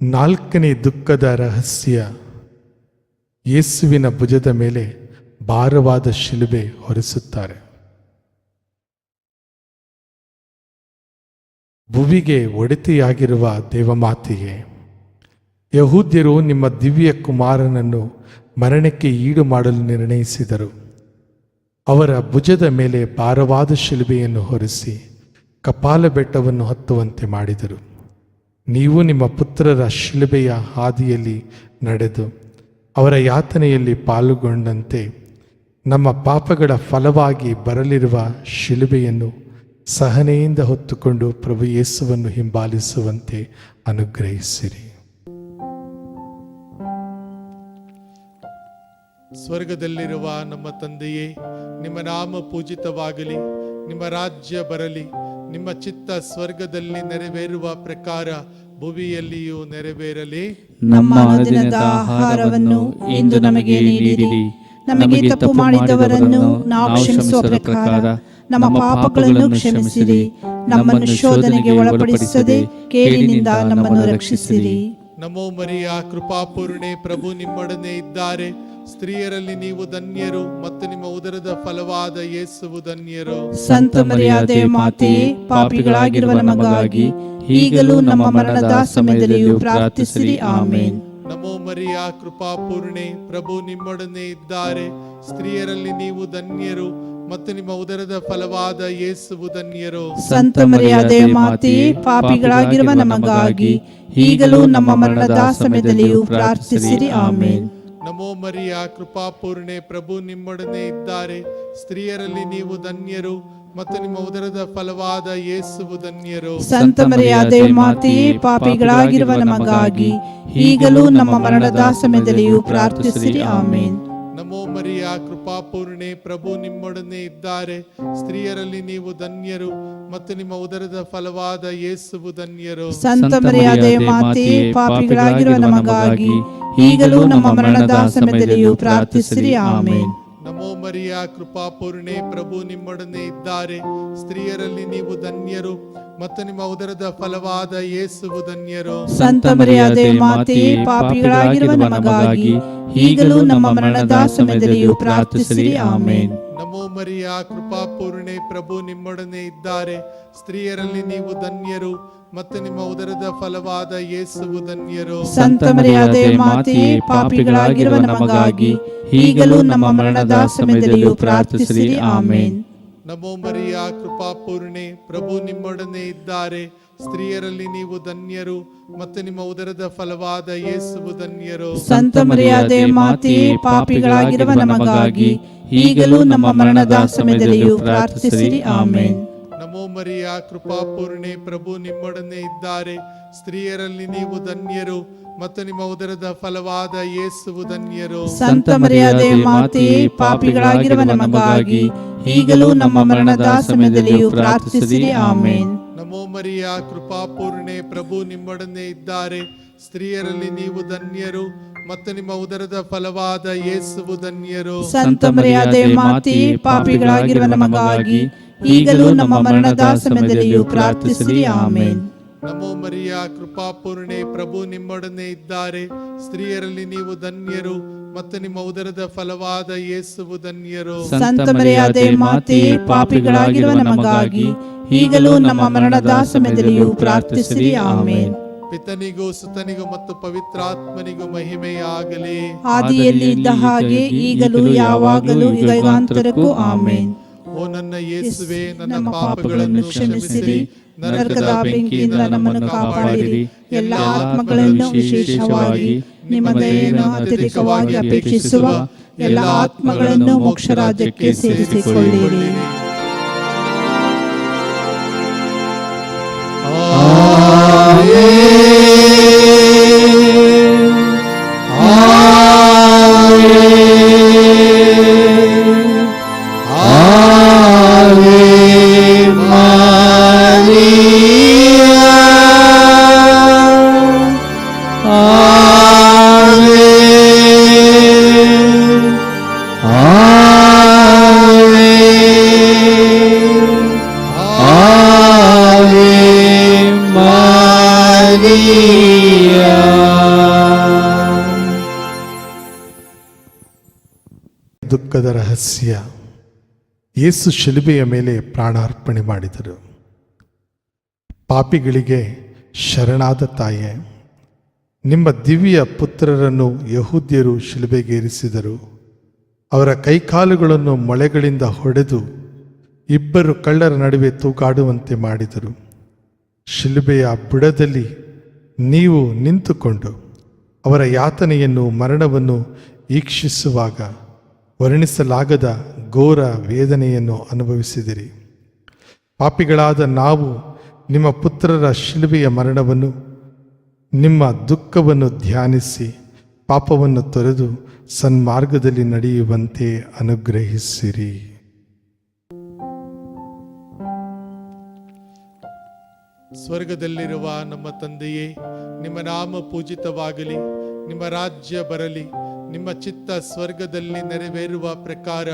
ನಾಲ್ಕನೇ ದುಃಖದ ರಹಸ್ಯ. ಯೇಸುವಿನ ಭುಜದ ಮೇಲೆ ಭಾರವಾದ ಶಿಲುಬೆ ಹೊರಿಸುತ್ತಾರೆ. ಭುವಿಗೆ ಒಡೆತೆಯಾಗಿರುವ ದೇವಮಾತೆಗೆ, ಯಹೂದ್ಯರು ನಿಮ್ಮ ದಿವ್ಯ ಕುಮಾರನನ್ನು ಮರಣಕ್ಕೆ ಈಡು ಮಾಡಲು ನಿರ್ಣಯಿಸಿದರು. ಅವರ ಭುಜದ ಮೇಲೆ ಭಾರವಾದ ಶಿಲುಬೆಯನ್ನು ಹೊರಿಸಿ ಕಪಾಲ ಬೆಟ್ಟವನ್ನು ಹತ್ತುವಂತೆ ಮಾಡಿದರು. ನೀವು ನಿಮ್ಮ ಪುತ್ರರ ಶಿಲುಬೆಯ ಹಾದಿಯಲ್ಲಿ ನಡೆದು ಅವರ ಯಾತನೆಯಲ್ಲಿ ಪಾಲುಗೊಂಡಂತೆ ನಮ್ಮ ಪಾಪಗಳ ಫಲವಾಗಿ ಬರಲಿರುವ ಶಿಲುಬೆಯನ್ನು ಸಹನೆಯಿಂದ ಹೊತ್ತುಕೊಂಡು ಪ್ರಭು ಯೇಸುವನ್ನು ಹಿಂಬಾಲಿಸುವಂತೆ ಅನುಗ್ರಹಿಸಿರಿ. ಸ್ವರ್ಗದಲ್ಲಿರುವ ನಮ್ಮ ತಂದೆಯೇ, ನಿಮ್ಮ ನಾಮ ಪೂಜಿತವಾಗಲಿ, ನಿಮ್ಮ ರಾಜ್ಯ ಬರಲಿ, ನಿಮ್ಮ ಚಿತ್ತ ಸ್ವರ್ಗದಲ್ಲಿ ನೆರವೇರುವ ಪ್ರಕಾರ ಭುವಿಯಲ್ಲಿಯೂ ನೆರವೇರಲಿ. ನಮ್ಮ ಅನುದಿನದ ಆಹಾರವನ್ನು ಇಂದು ನಮಗೆ ನೀಡಿರಿ. ನಮಗೆ ತಪ್ಪು ಮಾಡಿದವರನ್ನು ನಾವು ಕ್ಷಮಿಸುವ ಪ್ರಕಾರ ನಮ್ಮ ಪಾಪಗಳನ್ನು ಕ್ಷಮಿಸಿರಿ. ನಮ್ಮನ್ನು ಶೋಧನೆಗೆ ಒಳಪಡಿಸದೆ ಕೇಡಿನಿಂದ ನಮ್ಮನ್ನು ರಕ್ಷಿಸಿರಿ. ನಮೋ ಮರಿಯ ಕೃಪಾಪೂರ್ಣೆ, ಪ್ರಭು ನಿಮ್ಮೊಡನೆ ಇದ್ದಾರೆ. ಸ್ತ್ರೀಯರಲ್ಲಿ ನೀವು ಧನ್ಯರು ಮತ್ತು ನಿಮ್ಮ ಉದರದ ಫಲವಾದ ಯೇಸುವು ಧನ್ಯರು. ಸಂತ ಮರಿಯಾದೆ ಮಾತೆ, ಪಾಪಿಗಳಾಗಿರುವ ನಮಗಾಗಿ ಈಗಲೂ ನಮ್ಮ ಮರಣದ ಸಮಯದಲ್ಲಿಯೂ ಪ್ರಾರ್ಥಿಸಿರಿ. ಆಮೇನ್. ನಮೋ ಮರಿಯ ಕೃಪಾಪೂರ್ಣೆ, ಪ್ರಭು ನಿಮ್ಮೊಡನೆ ಇದ್ದಾರೆ. ಸ್ತ್ರೀಯರಲ್ಲಿ ನೀವು ಧನ್ಯರು ಮತ್ತು ನಿಮ್ಮ ಉದರದ ಫಲವಾದ ಯೇಸುವು ಧನ್ಯರು. ಸಂತ ಮರಿಯಾದೆ ಮಾತೆ, ಪಾಪಿಗಳಾಗಿರುವ ನಮಗಾಗಿ ಈಗಲೂ ನಮ್ಮ ಮರಣದ ಸಮಯದಲ್ಲಿಯೂ ಪ್ರಾರ್ಥಿಸಿರಿ. ಆಮೇನ್. ನಮೋ ಮರಿಯ ಕೃಪಾಪೂರ್ಣೆ, ಪ್ರಭು ನಿಮ್ಮೊಡನೆ ಇದ್ದಾರೆ. ಸ್ತ್ರೀಯರಲ್ಲಿ ನೀವು ಧನ್ಯರು ಮತ್ತು ನಿಮ್ಮ ಉದರದ ಫಲವಾದ ಯೇಸುವು ಧನ್ಯರು. ಸಂತ ಮರಿಯಾದೆ ಮಾತೆಯೇ, ಪಾಪಿಗಳಾಗಿರುವ ನಮಗಾಗಿ ಈಗಲೂ ನಮ್ಮ ಮರಣದ ಸಮಯದಲ್ಲಿಯೂ ಪ್ರಾರ್ಥಿಸಿರಿ. ಆಮೇನ್. ನಮೋ ಮರಿಯ ಕೃಪಾಪೂರ್ಣೆ, ಪ್ರಭು ನಿಮ್ಮೊಡನೆ ಇದ್ದಾರೆ. ಸ್ತ್ರೀಯರಲ್ಲಿ ನೀವು ಧನ್ಯರು ಮತ್ತು ನಿಮ್ಮ ಉದರದ ಫಲವಾದ ಯೇಸುವು ಧನ್ಯರು. ಸಂತ ಮರಿಯಾದೆ ಮಾತೆಯೇ, ಪಾಪಿಗಳಾಗಿರುವ ನಮಗಾಗಿ ಈಗಲೂ ನಮ್ಮ ಮರಣದ ಸಮಯದಲ್ಲಿಯೂ ಪ್ರಾರ್ಥಿಸಿರಿ. ಆಮೇನ್. ನಮೋ ಮರಿಯ ಕೃಪಾಪೂರ್ಣೆ, ಪ್ರಭು ನಿಮ್ಮೊಡನೆ ಇದ್ದಾರೆ. ಸ್ತ್ರೀಯರಲ್ಲಿ ನೀವು ಧನ್ಯರು ಮತ್ತು ನಿಮ್ಮ ಉದರದ ಫಲವಾದ ಯೇಸುವು ಧನ್ಯರು. ಸಂತ ಮರಿಯಾದೆ ಮಾತೆಯೇ, ಪಾಪಿಗಳಾಗಿರುವ ನಮಗಾಗಿ ಈಗಲೂ ನಮ್ಮ ಮರಣದ ಸಮಯದಲ್ಲಿಯೂ ಪ್ರಾರ್ಥಿಸಿರಿ. ಆಮೇನ್. ನಮೋ ಮರಿಯ ಕೃಪಾಪೂರ್ಣೆ, ಪ್ರಭು ನಿಮ್ಮೊಡನೆ ಇದ್ದಾರೆ. ಸ್ತ್ರೀಯರಲ್ಲಿ ನೀವು ಧನ್ಯರು ಮತ್ತು ನಿಮ್ಮ ಉದರದ ಫಲವಾದ ಯೇಸುವು ಧನ್ಯರು. ಸಂತ ಮರಿಯಾದೆ ಮಾತೆಯೇ, ಪಾಪಿಗಳಾಗಿರುವ ನಮಗಾಗಿ ಈಗಲೂ ನಮ್ಮ ಮರಣದ ಸಮಯದಲ್ಲಿಯೂ ಪ್ರಾರ್ಥಿಸಿರಿ. ಆಮೇನ್. ನಮೋ ಮರಿಯ ಕೃಪಾಪೂರ್ಣೆ, ಪ್ರಭು ನಿಮ್ಮೊಡನೆ ಇದ್ದಾರೆ. ಸ್ತ್ರೀಯರಲ್ಲಿ ನೀವು ಧನ್ಯರು ಮತ್ತು ನಿಮ್ಮ ಉದರದ ಫಲವಾದ ಯೇಸುವು ಧನ್ಯರು. ಸಂತ ಮರಿಯಾದೆ ಮಾತೆಯೇ, ಪಾಪಿಗಳಾಗಿರುವ ನಮಗಾಗಿ ಈಗಲೂ ನಮ್ಮ ಮರಣದ ಸಮಯದಲ್ಲಿಯೂ ಪ್ರಾರ್ಥಿಸಿರಿ. ಆಮೇನ್. ನಮೋ ಮರಿಯ ಕೃಪಾಪೂರ್ಣೆ, ಪ್ರಭು ನಿಮ್ಮೊಡನೆ ಇದ್ದಾರೆ. ಸ್ತ್ರೀಯರಲ್ಲಿ ನೀವು ಧನ್ಯರು ಮತ್ತು ನಿಮ್ಮ ಉದರದ ಫಲವಾದ ಯೇಸುವು ಧನ್ಯರು. ಸಂತ ಮರಿಯಾದೆ ಮಾತೆಯೇ, ಪಾಪಿಗಳಾಗಿರುವ ನಮಗಾಗಿ ಈಗಲೂ ನಮ್ಮ ಮರಣದ ಸಮಯದಲ್ಲಿಯೂ ಪ್ರಾರ್ಥಿಸಿರಿ. ಆಮೇನ್. ನಮೋ ಮರಿಯ ಕೃಪಾಪೂರ್ಣೆ, ಪ್ರಭು ನಿಮ್ಮೊಡನೆ ಇದ್ದಾರೆ. ಸ್ತ್ರೀಯರಲ್ಲಿ ನೀವು ಧನ್ಯರು ಮತ್ತು ನಿಮ್ಮ ಉದರದ ಫಲವಾದ ಯೇಸುವು ಧನ್ಯರು. ಸಂತ ಮರಿಯಾದೆ ಮಾತೆಯೇ, ಪಾಪಿಗಳಾಗಿರುವ ನಮಗಾಗಿ ಈಗಲೂ ನಮ್ಮ ಮರಣದ ಸಮಯದಲ್ಲಿಯೂ ಪ್ರಾರ್ಥಿಸಿರಿ. ಆಮೇನ್. ನಮೋ ಮರಿಯ ಕೃಪಾಪೂರ್ಣೆ, ಪ್ರಭು ನಿಮ್ಮೊಡನೆ ಇದ್ದಾರೆ. ಸ್ತ್ರೀಯರಲ್ಲಿ ನೀವು ಧನ್ಯರು ಮತ್ತು ನಿಮ್ಮ ಉದರದ ಫಲವಾದ ಯೇಸುವು ಧನ್ಯರು. ಸಂತ ಮರಿಯಾದೆ ಮಾತೆಯೇ, ಪಾಪಿಗಳಾಗಿರುವ ನಮಗಾಗಿ ಈಗಲೂ ನಮ್ಮ ಮರಣದ ಸಮಯದಲ್ಲಿಯೂ ಪ್ರಾರ್ಥಿಸಿರಿ. ಆಮೇನ್. ಪಿತನಿಗೂ ಸುತನಿಗೂ ಮತ್ತು ಪವಿತ್ರಾತ್ಮನಿಗೂ ಮಹಿಮೆಯಾಗಲಿ. ಆದಿಯಲ್ಲಿ ಇದ್ದ ಹಾಗೆ ಈಗಲೂ ಯಾವಾಗಲೂ ಯುಗಾಂತರಕ್ಕೂ. ಆಮೇನ್. ಓ ನನ್ನ ಯೇಸುವೆ, ನನ್ನ ಪಾಪಗಳನ್ನು ಕ್ಷಮಿಸಿರಿ, ನರಕದ ಬೆಂಕಿಯಿಂದ ನಮ್ಮನ್ನು ಕಾಪಾಡಿರಿ. ಎಲ್ಲ ಆತ್ಮಗಳನ್ನು, ವಿಶೇಷವಾಗಿ ನಿಮ್ಮ ದಯೆಯನ್ನು ಅತ್ಯಧಿಕವಾಗಿ ಅಪೇಕ್ಷಿಸುವ ಎಲ್ಲ ಆತ್ಮಗಳನ್ನು ಮೋಕ್ಷ ರಾಜ್ಯಕ್ಕೆ ಸೇರಿಸಿಕೊಳ್ಳಿರಿ. ದುಃಖದ ರಹಸ್ಯ. ಯೇಸು ಶಿಲುಬೆಯ ಮೇಲೆ ಪ್ರಾಣಾರ್ಪಣೆ ಮಾಡಿದರು. ಪಾಪಿಗಳಿಗೆ ಶರಣಾದ ತಾಯೆ, ನಿಮ್ಮ ದಿವ್ಯ ಪುತ್ರರನ್ನು ಯಹೂದ್ಯರು ಶಿಲುಬೆಗೇರಿಸಿದರು. ಅವರ ಕೈಕಾಲುಗಳನ್ನು ಮೊಳೆಗಳಿಂದ ಹೊಡೆದು ಇಬ್ಬರು ಕಳ್ಳರ ನಡುವೆ ತೂಗಾಡುವಂತೆ ಮಾಡಿದರು. ಶಿಲುಬೆಯ ಬುಡದಲ್ಲಿ ನೀವು ನಿಂತುಕೊಂಡು ಅವರ ಯಾತನೆಯನ್ನು, ಮರಣವನ್ನು ಈಕ್ಷಿಸುವಾಗ ವರ್ಣಿಸಲಾಗದ ಘೋರ ವೇದನೆಯನ್ನು ಅನುಭವಿಸಿದಿರಿ. ಪಾಪಿಗಳಾದ ನಾವು ನಿಮ್ಮ ಪುತ್ರರ ಶಿಲುಬೆಯ ಮರಣವನ್ನು, ನಿಮ್ಮ ದುಃಖವನ್ನು ಧ್ಯಾನಿಸಿ ಪಾಪವನ್ನು ತೊರೆದು ಸನ್ಮಾರ್ಗದಲ್ಲಿ ನಡೆಯುವಂತೆ ಅನುಗ್ರಹಿಸಿರಿ. ಸ್ವರ್ಗದಲ್ಲಿರುವ ನಮ್ಮ ತಂದೆಯೇ, ನಿಮ್ಮ ನಾಮ ಪೂಜಿತವಾಗಲಿ, ನಿಮ್ಮ ರಾಜ್ಯ ಬರಲಿ, ನಿಮ್ಮ ಚಿತ್ತ ಸ್ವರ್ಗದಲ್ಲಿ ನೆರವೇರುವ ಪ್ರಕಾರ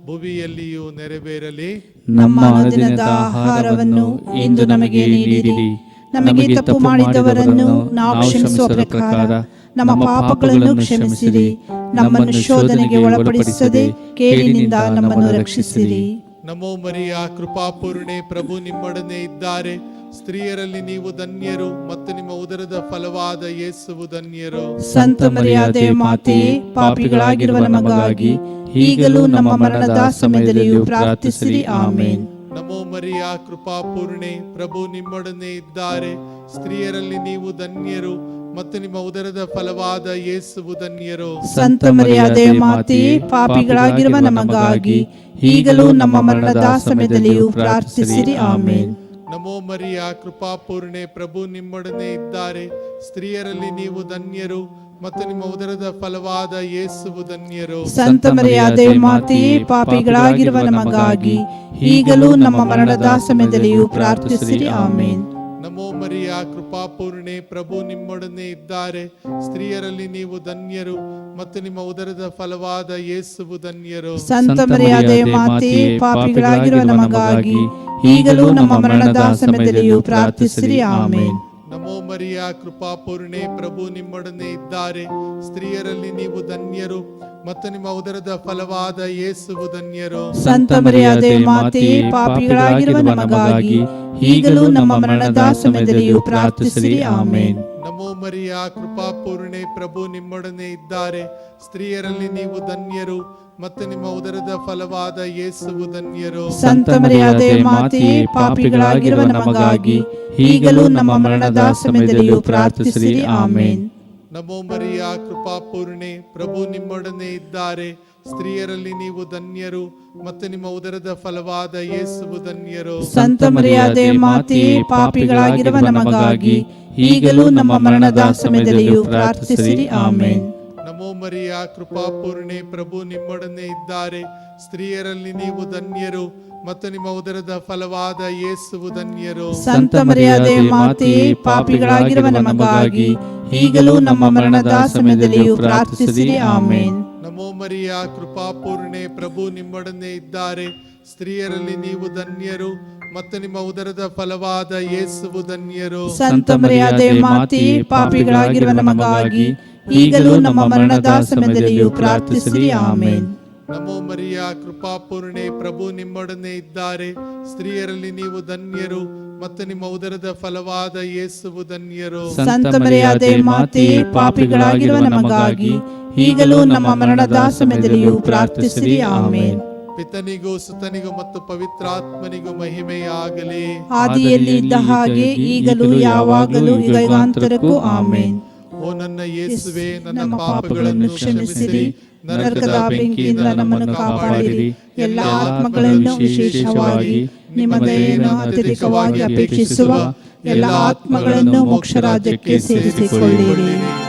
ಭುವಿಯಲ್ಲಿಯೂ ನೆರವೇರಲಿ. ನಮ್ಮ ಅನುದಿನದ ಆಹಾರವನ್ನು ಇಂದು ನಮಗೆ ನೀಡಿರಿ. ನಮಗೆ ತಪ್ಪು ಮಾಡಿದವರನ್ನು ನಾವು ಕ್ಷಮಿಸುವ ಪ್ರಕಾರ ನಮ್ಮ ಪಾಪಗಳನ್ನು ಕ್ಷಮಿಸಿರಿ. ನಮ್ಮನ್ನು ಶೋಧನೆಗೆ ಒಳಪಡಿಸದೆ ಕೇಡಿನಿಂದ ನಮ್ಮನ್ನು ರಕ್ಷಿಸಿರಿ. ನಮೋ ಮರಿಯ ಕೃಪಾಪೂರ್ಣೆ, ಪ್ರಭು ನಿಮ್ಮೊಡನೆ ಇದ್ದಾರೆ. ಸ್ತ್ರೀಯರಲ್ಲಿ ನೀವು ಧನ್ಯರು ಮತ್ತು ನಿಮ್ಮ ಉದರದ ಫಲವಾದ ಯೇಸುವು ಧನ್ಯರು. ಸಂತ ಮರಿಯಾದೆ ಮಾತೆಯೇ, ಪಾಪಿಗಳಾಗಿರುವ ನಮಗಾಗಿ ಈಗಲೂ ನಮ್ಮ ಮರಣದ ಸಮಯದಲ್ಲಿಯೂ ಪ್ರಾರ್ಥಿಸಿರಿ. ಆಮೇನ್. ನಮೋ ಮರಿಯ ಕೃಪಾಪೂರ್ಣೆ, ಪ್ರಭು ನಿಮ್ಮೊಡನೆ ಇದ್ದಾರೆ. ಸ್ತ್ರೀಯರಲ್ಲಿ ನೀವು ಧನ್ಯರು ಮತ್ತು ನಿಮ್ಮ ಉದರದ ಫಲವಾದ ಯೇಸುವು ಧನ್ಯರು. ಸಂತ ಮರಿಯಾದೆ ಮಾತೆಯೇ, ಪಾಪಿಗಳಾಗಿರುವ ನಮಗಾಗಿ ಈಗಲೂ ನಮ್ಮ ಮರಣದ ಸಮಯದಲ್ಲಿಯೂ ಪ್ರಾರ್ಥಿಸಿರಿ. ಆಮೇನ್. ನಮೋ ಮರಿಯ ಕೃಪಾಪೂರ್ಣೆ, ಪ್ರಭು ನಿಮ್ಮೊಡನೆ ಇದ್ದಾರೆ. ಸ್ತ್ರೀಯರಲ್ಲಿ ನೀವು ಧನ್ಯರು ಮತ್ತು ನಿಮ್ಮ ಉದರದ ಫಲವಾದ ಯೇಸುವು ಧನ್ಯರು. ಸಂತ ಮರಿಯಾದೆ ಮಾತೆಯೇ, ಪಾಪಿಗಳಾಗಿರುವ ನಮಗಾಗಿ ಈಗಲೂ ನಮ್ಮ ಮರಣದ ಸಮಯದಲ್ಲಿಯೂ ಪ್ರಾರ್ಥಿಸಿರಿ. ಆಮೇನ್. ನಮೋ ಮರಿಯ ಕೃಪಾಪೂರ್ಣೆ, ಪ್ರಭು ನಿಮ್ಮೊಡನೆ ಇದ್ದಾರೆ. ಸ್ತ್ರೀಯರಲ್ಲಿ ನೀವು ಧನ್ಯರು ಮತ್ತು ನಿಮ್ಮ ಉದರದ ಫಲವಾದ ಯೇಸುವು ಧನ್ಯರು. ಸಂತ ಮರಿಯಾದೆ ಮಾತೆಯೇ, ಪಾಪಿಗಳಾಗಿರುವ ನಮಗಾಗಿ ಈಗಲೂ ನಮ್ಮ ಮರಣದ ಸಮಯದಲ್ಲಿಯೂ ಪ್ರಾರ್ಥಿಸಿರಿ. ಆಮೇನ್. ನಮೋ ಮರಿಯ ಕೃಪಾಪೂರ್ಣೆ, ಪ್ರಭು ನಿಮ್ಮೊಡನೆ ಇದ್ದಾರೆ. ಸ್ತ್ರೀಯರಲ್ಲಿ ನೀವು ಧನ್ಯರು ಮತ್ತು ನಿಮ್ಮ ಉದರದ ಫಲವಾದ ಯೇಸುವು ಧನ್ಯರು. ಸಂತ ಮರಿಯಾದೆ ಮಾತೆಯೇ, ಪಾಪಿಗಳಾಗಿರುವ ನಮಗಾಗಿ ಈಗಲೂ ನಮ್ಮ ಮರಣದ ಸಮಯದಲ್ಲಿಯೂ ಪ್ರಾರ್ಥಿಸಿರಿ. ಆಮೇನ್. ನಮೋ ಮರಿಯ ಕೃಪಾಪೂರ್ಣೆ, ಪ್ರಭು ನಿಮ್ಮೊಡನೆ ಇದ್ದಾರೆ. ಸ್ತ್ರೀಯರಲ್ಲಿ ನೀವು ಧನ್ಯರು ಮತ್ತು ನಿಮ್ಮ ಉದರದ ಫಲವಾದ ಯೇಸುವು ಧನ್ಯರು. ಸಂತ ಮರಿಯಾದೆ ಮಾತೆಯೇ, ಪಾಪಿಗಳಾಗಿರುವ ನಮಗಾಗಿ ಈಗಲೂ ನಮ್ಮ ಮರಣದ ಸಮಯದಲ್ಲಿಯೂ ಪ್ರಾರ್ಥಿಸಿರಿ. ಆಮೇನ್. ನಮೋ ಮರಿಯ ಕೃಪಾಪೂರ್ಣೆ, ಪ್ರಭು ನಿಮ್ಮೊಡನೆ ಇದ್ದಾರೆ. ಸ್ತ್ರೀಯರಲ್ಲಿ ನೀವು ಧನ್ಯರು ಮತ್ತು ನಿಮ್ಮ ಉದರದ ಫಲವಾದ ಯೇಸುವು ಧನ್ಯರು. ಸಂತ ಮರಿಯಾದೆ ಮಾತೆಯೇ, ಪಾಪಿಗಳಾಗಿರುವ ನಮಗಾಗಿ ಈಗಲೂ ನಮ್ಮ ಮರಣದ ಸಮಯದಲ್ಲಿಯೂ ಪ್ರಾರ್ಥಿಸಿರಿ. ಆಮೇನ್. ನಮೋ ಮರಿಯ ಕೃಪಾಪೂರ್ಣೆ, ಪ್ರಭು ನಿಮ್ಮೊಡನೆ ಇದ್ದಾರೆ. ಸ್ತ್ರೀಯರಲ್ಲಿ ನೀವು ಧನ್ಯರು ಮತ್ತು ನಿಮ್ಮ ಉದರದ ಫಲವಾದ ಯೇಸುವು ಧನ್ಯರು. ಸಂತ ಮರಿಯಾದೆ ಮಾತೆಯೇ, ಪಾಪಿಗಳಾಗಿರುವ ನಮಗಾಗಿ ಈಗಲೂ ನಮ್ಮ ಮರಣದ ಸಮಯದಲ್ಲಿಯೂ ಪ್ರಾರ್ಥಿಸಿರಿ. ಆಮೇನ್. ನಮೋ ಮರಿಯ ಕೃಪಾಪೂರ್ಣೆ, ಪ್ರಭು ನಿಮ್ಮೊಡನೆ ಇದ್ದಾರೆ. ಸ್ತ್ರೀಯರಲ್ಲಿ ನೀವು ಧನ್ಯರು ಮತ್ತು ನಿಮ್ಮ ಉದರದ ಫಲವಾದ ಯೇಸುವು ಧನ್ಯರು. ಸಂತ ಮರಿಯಾದೆ ಮಾತೆಯೇ, ಪಾಪಿಗಳಾಗಿರುವ ನಮಗಾಗಿ ಈಗಲೂ ನಮ್ಮ ಮರಣದ ಸಮಯದಲ್ಲಿಯೂ ಪ್ರಾರ್ಥಿಸಿರಿ. ಆಮೇನ್. ನಮೋ ಮರಿಯ ಕೃಪಾಪೂರ್ಣೆ, ಪ್ರಭು ನಿಮ್ಮೊಡನೆ ಇದ್ದಾರೆ. ಸ್ತ್ರೀಯರಲ್ಲಿ ನೀವು ಧನ್ಯರು ಮತ್ತು ನಿಮ್ಮ ಉದರದ ಫಲವಾದ ಯೇಸುವು ಧನ್ಯರು. ಸಂತ ಮರಿಯಾದೆ ಮಾತೆಯೇ, ಪಾಪಿಗಳಾಗಿರುವ ನಮಗಾಗಿ ಈಗಲೂ ನಮ್ಮ ಮರಣದ ಸಮಯದಲ್ಲಿಯೂ ಪ್ರಾರ್ಥಿಸಿರಿ. ಆಮೇನ್. ಪಿತನಿಗೂ ಸುತನಿಗೂ ಮತ್ತು ಪವಿತ್ರಾತ್ಮನಿಗೂ ಮಹಿಮೆಯಾಗಲಿ. ಆದಿಯಲ್ಲಿ ಇದ್ದ ಹಾಗೆ ಈಗಲೂ ಯಾವಾಗಲೂ ಯುಗಾಂತರಕ್ಕೂ. ಆಮೇನ್. ಓ ನನ್ನ ಯೇಸುವೆ, ನನ್ನ ಪಾಪಗಳನ್ನು ಕ್ಷಮಿಸಿರಿ, ನರಕದ ಬೆಂಕಿಯಿಂದ ನಮ್ಮನ್ನು ಕಾಪಾಡಿರಿ. ಎಲ್ಲ ಆತ್ಮಗಳನ್ನು, ವಿಶೇಷವಾಗಿ ನಿಮ್ಮ ದಯೆಯನ್ನು ಅತ್ಯಧಿಕವಾಗಿ ಅಪೇಕ್ಷಿಸುವ ಎಲ್ಲ ಆತ್ಮಗಳನ್ನು ಮೋಕ್ಷ ರಾಜ್ಯಕ್ಕೆ ಸೇರಿಸಿಕೊಳ್ಳಿರಿ.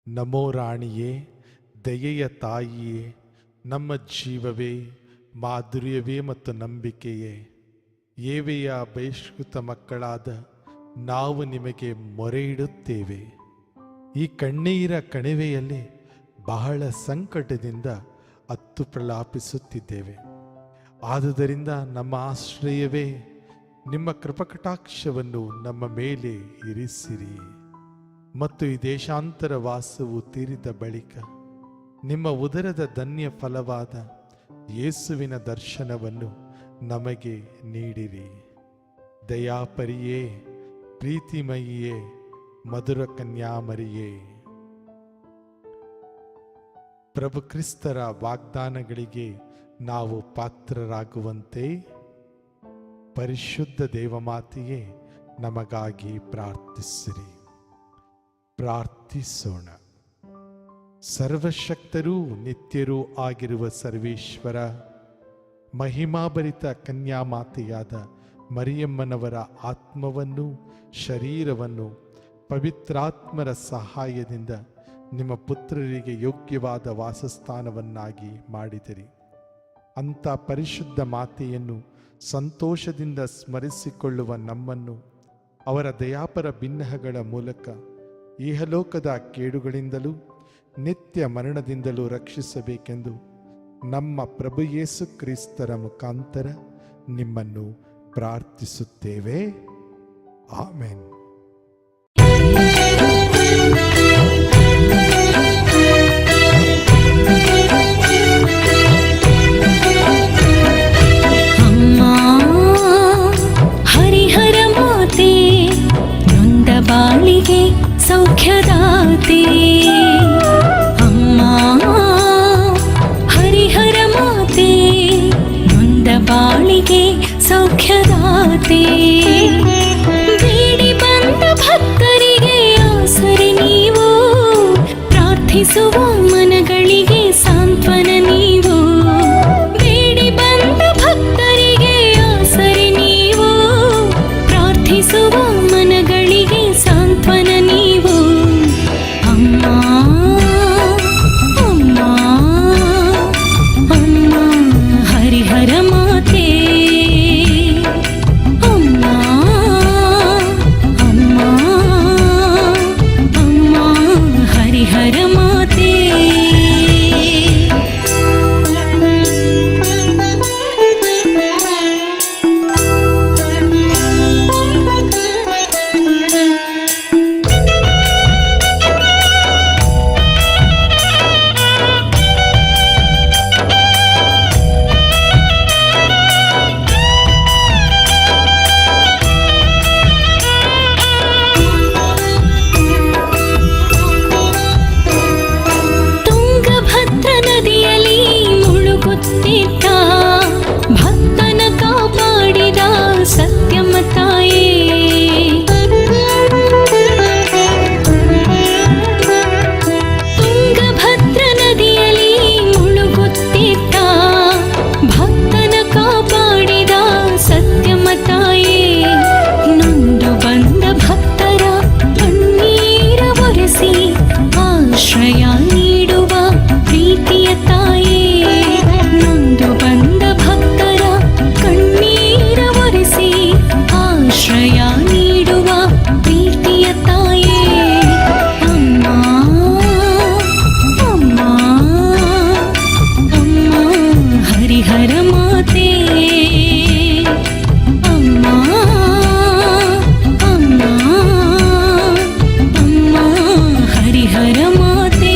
ನಮೋ ರಾಣಿಯೇ, ದಯೆಯ ತಾಯಿಯೇ, ನಮ್ಮ ಜೀವವೇ, ಮಾಧುರ್ಯವೇ ಮತ್ತು ನಂಬಿಕೆಯೇ, ಏವೆಯ ಬಹಿಷ್ಕೃತ ಮಕ್ಕಳಾದ ನಾವು ನಿಮಗೆ ಮೊರೆ ಇಡುತ್ತೇವೆ. ಈ ಕಣ್ಣೀರ ಕಣಿವೆಯಲ್ಲಿ ಬಹಳ ಸಂಕಟದಿಂದ ಅತ್ತು ಪ್ರಲಾಪಿಸುತ್ತಿದ್ದೇವೆ. ಆದುದರಿಂದ ನಮ್ಮ ಆಶ್ರಯವೇ, ನಿಮ್ಮ ಕೃಪಕಟಾಕ್ಷವನ್ನು ನಮ್ಮ ಮೇಲೆ ಇರಿಸಿರಿ. ಮತ್ತು ಈ ದೇಶಾಂತರ ವಾಸವು ತೀರಿದ ಬಳಿಕ ನಿಮ್ಮ ಉದರದ ಧನ್ಯ ಫಲವಾದ ಯೇಸುವಿನ ದರ್ಶನವನ್ನು ನಮಗೆ ನೀಡಿರಿ. ದಯಾಪರಿಯೇ, ಪ್ರೀತಿಮಯಿಯೇ, ಮಧುರ ಕನ್ಯಾಮರಿಯೇ, ಪ್ರಭು ಕ್ರಿಸ್ತರ ವಾಗ್ದಾನಗಳಿಗೆ ನಾವು ಪಾತ್ರರಾಗುವಂತೆ ಪರಿಶುದ್ಧ ದೇವಮಾತೆಯೇ ನಮಗಾಗಿ ಪ್ರಾರ್ಥಿಸಿರಿ. ಪ್ರಾರ್ಥಿಸೋಣ. ಸರ್ವಶಕ್ತರೂ ನಿತ್ಯರೂ ಆಗಿರುವ ಸರ್ವೇಶ್ವರ, ಮಹಿಮಾಭರಿತ ಕನ್ಯಾಮಾತೆಯಾದ ಮರಿಯಮ್ಮನವರ ಆತ್ಮವನ್ನು ಶರೀರವನ್ನು ಪವಿತ್ರಾತ್ಮರ ಸಹಾಯದಿಂದ ನಿಮ್ಮ ಪುತ್ರರಿಗೆ ಯೋಗ್ಯವಾದ ವಾಸಸ್ಥಾನವನ್ನಾಗಿ ಮಾಡಿದಿರಿ. ಅಂಥ ಪರಿಶುದ್ಧ ಮಾತೆಯನ್ನು ಸಂತೋಷದಿಂದ ಸ್ಮರಿಸಿಕೊಳ್ಳುವ ನಮ್ಮನ್ನು ಅವರ ದಯಾಪರ ಬಿನ್ನಹಗಳ ಮೂಲಕ ಇಹಲೋಕದ ಕೇಡುಗಳಿಂದಲೂ ನಿತ್ಯ ಮರಣದಿಂದಲೂ ರಕ್ಷಿಸಬೇಕೆಂದು ನಮ್ಮ ಪ್ರಭು ಯೇಸು ಕ್ರಿಸ್ತರ ಮುಖಾಂತರ ನಿಮ್ಮನ್ನು ಪ್ರಾರ್ಥಿಸುತ್ತೇವೆ. ಆಮೆನ್. ಹರಿಹರ ಮಾತೆ ನೊಂದ ಬಾಳಿಗೆ ಸೌಖ್ಯದಾತೆ. ಅಮ್ಮ ಹರಿಹರ ಮಾತೆ ನೊಂದ ಬಾಳಿಗೆ ಸೌಖ್ಯದಾತೆ. ಬೇಡಿ ಬಂದ ಭಕ್ತರಿಗೆ ಆಸರೆ ನೀವು, ಪ್ರಾರ್ಥಿಸುವ ಮನಗಳಿಗೆ ಸಾಂತ್ವನ ನೀವು. ಬೇಡಿ ಬಂದ ಭಕ್ತರಿಗೆ ಆಸರೆ ನೀವು, ಪ್ರಾರ್ಥಿಸುವ ಮನಗಳಿಗೆ ಸಾಂತ್ವನ ನೀವು. ಅಮ್ಮ ಅಮ್ಮ ಅಮ್ಮ ಹರಿಹರ ಮಾತೆ. ಅಮ್ಮ ಅಮ್ಮ ಅಮ್ಮ ಹರಿಹರ ಮಾತೆ. ತುಂಗಭದ್ರ ನದಿಯಲ್ಲಿ ಮುಳುಗುತ್ತಿದ್ದ ಭಕ್ತನ ಕಾಪಾಡಿದ ಸತ್ಯಮ್ಮ ತಾಯೇ. ತುಂಗಭದ್ರ ನದಿಯಲ್ಲಿ ಮುಳುಗುತ್ತಿದ್ದ ಭಕ್ತನ ಕಾಪಾಡಿದ ಸತ್ಯಮ್ಮ ತಾಯೇ. ನೊಂದು ಬಂದ ಭಕ್ತರ ಕಣ್ಣೀರ ಒರೆಸಿ ಆಶ್ರಯ ನೀಡುವ ಪ್ರೀತಿಯ ತಾಯೇ. ನೊಂದು ಬಂದ ಭಕ್ತರ ಕಣ್ಣೀರ ಒರೆಸಿ ಆಶ್ರಯ ನೀಡುವ ಪ್ರೀತಿಯ ತಾಯೇ. ಅಮ್ಮ ಅಮ್ಮ ಅಮ್ಮ ಹರಿಹರ ಮಾತೆ. ಅಮ್ಮ ಅಮ್ಮ ಅಮ್ಮ ಹರಿಹರ ಮಾತೆ.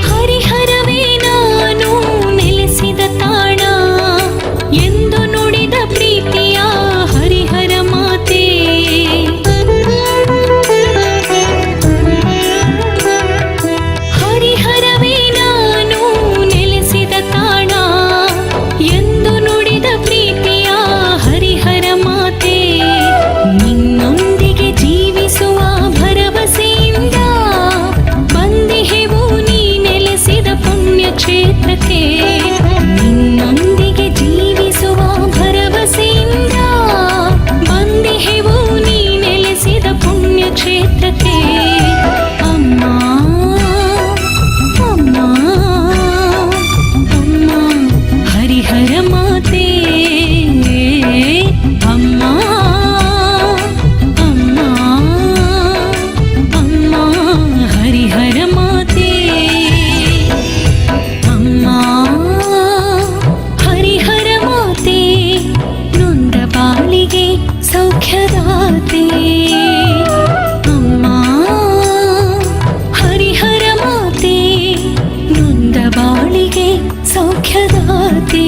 ಹರಿಹರವೇ ನಾನು ನೆಲೆಸಿದ ತಾಣ ಎಂದು ನುಡಿದ ಪ್ರೀತಿಯ ಹರಿಹರ ಮಾತೆ. ಹರಿಹರವೇ ನಾನು ನೆಲೆಸಿದ ತಾಣ ಎಂದು ನುಡಿದ ಪ್ರೀತಿಯ ಹರಿಹರ ಮಾತೆ. ನಿನ್ನೊಂದಿಗೆ ಜೀವಿಸುವ ಭರವಸೆಯಿಂದ ಬಂದಿಹೆವು ನೀ ನೆಲೆಸಿದ ಪುಣ್ಯ ಕ್ಷೇತ್ರಕ್ಕೆ. ನಿನ್ನೊಂದಿಗೆ ಜೀವಿಸುವ ಭರವಸೆಯಿಂದ ಬಂದಿಹೆವು ನೀ ನೆಲೆಸಿದ ಪುಣ್ಯ ಕ್ಷೇತ್ರಕ್ಕೆ. ಅಮ್ಮ ಅಮ್ಮ ಅಮ್ಮ ಹರಿಹರ ಮಾತೆ. ಅಮ್ಮ ಅಮ್ಮ ಅಮ್ಮ ಹರಿಹರ ಮಾತೆ. ಅಮ್ಮ ಹರಿಹರ ಮಾತೆ ನೊಂದ ಬಾಳಿಗೆ ಸೌಖ್ಯದಾತೆ. ಅಮ್ಮ ಹರಿಹರ ಮಾತೆ ನೊಂದ ಬಾಳಿಗೆ ಸೌಖ್ಯದಾತೆ.